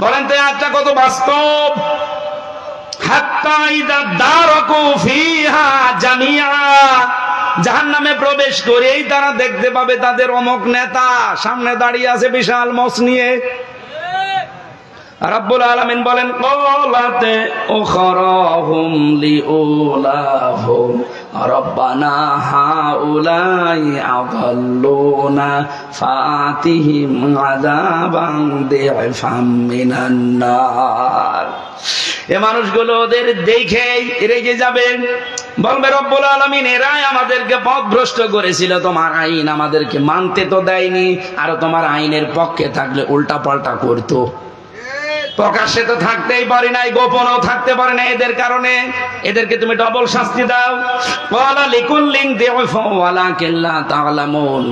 বলেন তো আজটা কত বাস্তব। হাত্তা ইদা দারাকু ফিহা জামিয়া, জাহান্নামে প্রবেশ করেই তারা দেখতে পাবে তাদের অমুক নেতা সামনে দাঁড়িয়ে আছে বিশাল মোষ নিয়ে। রব্বুল আলামিন বলেন ক্বালাতে উখরাহুম লিউলাহুম রব্বানা হাউলাই আযাল্লুনা ফাতিহিম আযাবান দিফাম মিনান নার, এ মানুষগুলো ওদের দেখেই রেগে যাবেন, বলবে রব্বুল আলামিন এরাই আমাদেরকে পথভ্রষ্ট করেছিল, তোমার আইন আমাদেরকে মানতে তো দেয়নি, আর তোমার আইনের পক্ষে থাকলে উল্টা পাল্টা করতো। প্রকাশ্যে তো থাকতেই পারি নাই, গোপনেও থাকতে পারি না, এদের কারণে এদেরকে তুমি ডবল শাস্তি দাও। ওয়ালা লিকুল্লিন দিউফু ওয়ালাকিন লা তা'লামুন,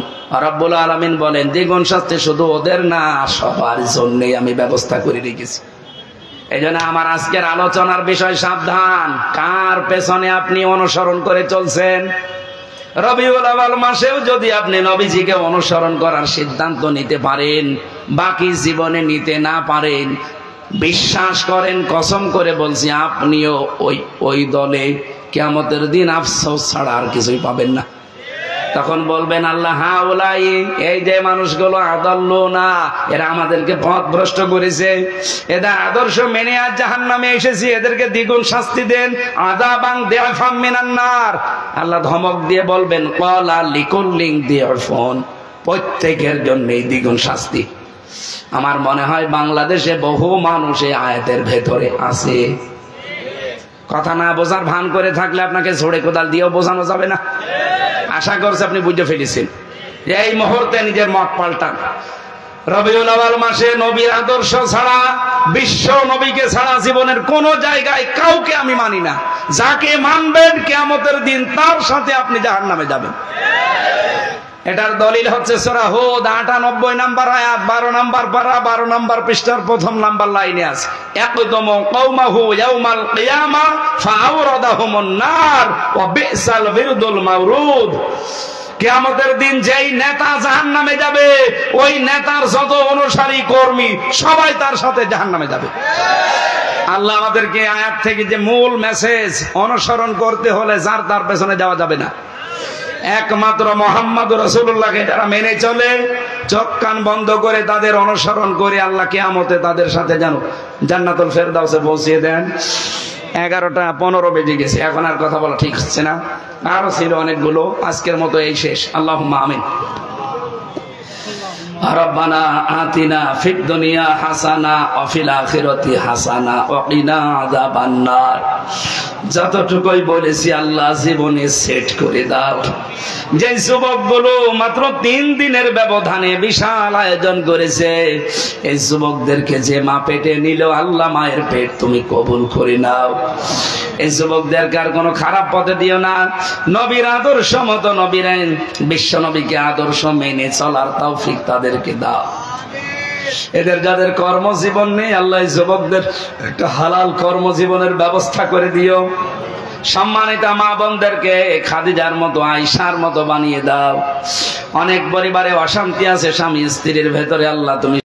রব্বুল আলামিন বলেন দ্বিগুণ শাস্তি শুধু ওদের না, সবার জন্যই আমি ব্যবস্থা করে রেখেছি। এই জন্য আমার আজকের আলোচনার বিষয় সাবধান, কার পেছনে আপনি অনুসরণ করে চলছেন। রবিউল আউয়াল মাসেও যদি আপনি নবীজিকে অনুসরণ করার সিদ্ধান্ত নিতে পারেন, বাকি জীবনে নিতে না পারেন, বিশ্বাস করেন, কসম করে বলছি আপনিও ওই দলে কিয়ামতের দিন আফসোস ছাড়া আর কিছুই পাবেন না। তখন বলবেন আল্লাহ হাউলাই, এই যে মানুষগুলো আদাল্লুনা, এরা আমাদেরকে পথভ্রষ্ট করেছে, এদের আদর্শ মেনে আজ জাহান্নামে এসেছি, এদেরকে দ্বিগুণ শাস্তি দেন, আযাবান দিফাম মিনান নার। আল্লাহ ধমক দিয়ে বলবেন ক্বালা লিকুল্লিন দিফুন, প্রত্যেকের জন্যই দ্বিগুণ শাস্তি। আমার মনে হয় বাংলাদেশে বহু মানুষ এই আয়াতের ভেতরে আছে। কথা না বোঝার ভান করে থাকলে আপনাকে ঝোড়ে কোদাল দিয়েও বোঝানো যাবে না। আশা করছি আপনি বুঝে ফেলেছেন। এই মুহূর্তে নিজের মত পাল্টান। রবিউল আউয়াল মাসে নবীর আদর্শ ছাড়া, বিশ্ব নবীকে ছাড়া জীবনের কোন জায়গায় কাউকে আমি মানি না। যাকে মানবেন কিয়ামতের দিন তার সাথে আপনি জাহান্নামে যাবেন। এটার দলিল হচ্ছে সূরা হুদ ৯৮ নম্বর আয়াত, ১২ নম্বর পারা, ১২ নম্বর পৃষ্ঠার প্রথম নম্বর লাইনে আছে, ইয়াকদুমু কওমাহু ইয়াউমাল কিয়ামা ফাআওরাদাহুমুন নার ওয়া বিসাল বিরদুল মাওরুদ। কিয়ামতের দিন যেই নেতা জাহান্নামে যাবে, ওই নেতার যত অনুসারী কর্মী সবাই তার সাথে জাহান্নামে যাবে। আল্লাহ আমাদেরকে আয়াত থেকে যে মূল মেসেজ, অনুসরণ করতে হলে যার তার পেছনে যাওয়া যাবে না। একমাত্র মুহাম্মদ রাসূলুল্লাহকে যারা মেনে চলে, চোখ কান বন্ধ করে তাদের অনুসরণ করে, আল্লাহ কিয়ামতে তাদের সাথে যেন জান্নাতুল ফেরদাউসে পৌঁছিয়ে দেন। 11:15 বেজে গেছে, এখন আর কথা বলা ঠিক হচ্ছে না, আরো ছিল অনেকগুলো। আজকের মতো এই শেষ। আল্লাহুম্মা আমিন। রব্বানা আতিনা ফিদ দুনিয়া হাসানা ওয়া ফিল আখিরাতি হাসানা ওয়া কিনা আযাবান নার। যতটুকুই বলেছি আল্লাহ জীবনে সেট করে দাও। যে যুবকগুলো মাত্র 3 দিনের ব্যবধানে বিশাল আয়োজন করেছে, এই যুবকদেরকে যে মা পেটে নিল, আল্লাহ মায়ের পেট তুমি কবুল করে নাও। এই যুবকদেরকে আর কোনো খারাপ পথে দিও না। নবীর আদর্শ মতো, নবীর বিশ্ব নবীকে আদর্শ মেনে চলার তৌফিক তাদেরকে দাও। এদের যাদের কর্মজীবন নেই, আল্লাহ যুবকদের একটা হালাল কর্মজীবনের ব্যবস্থা করে দিও। সম্মানিত মা বোনদেরকে খাদিজার মতো, আয়েশার মতো বানিয়ে দাও। অনেক পরিবারে অশান্তি আছে স্বামী স্ত্রীর ভেতরে, আল্লাহ তুমি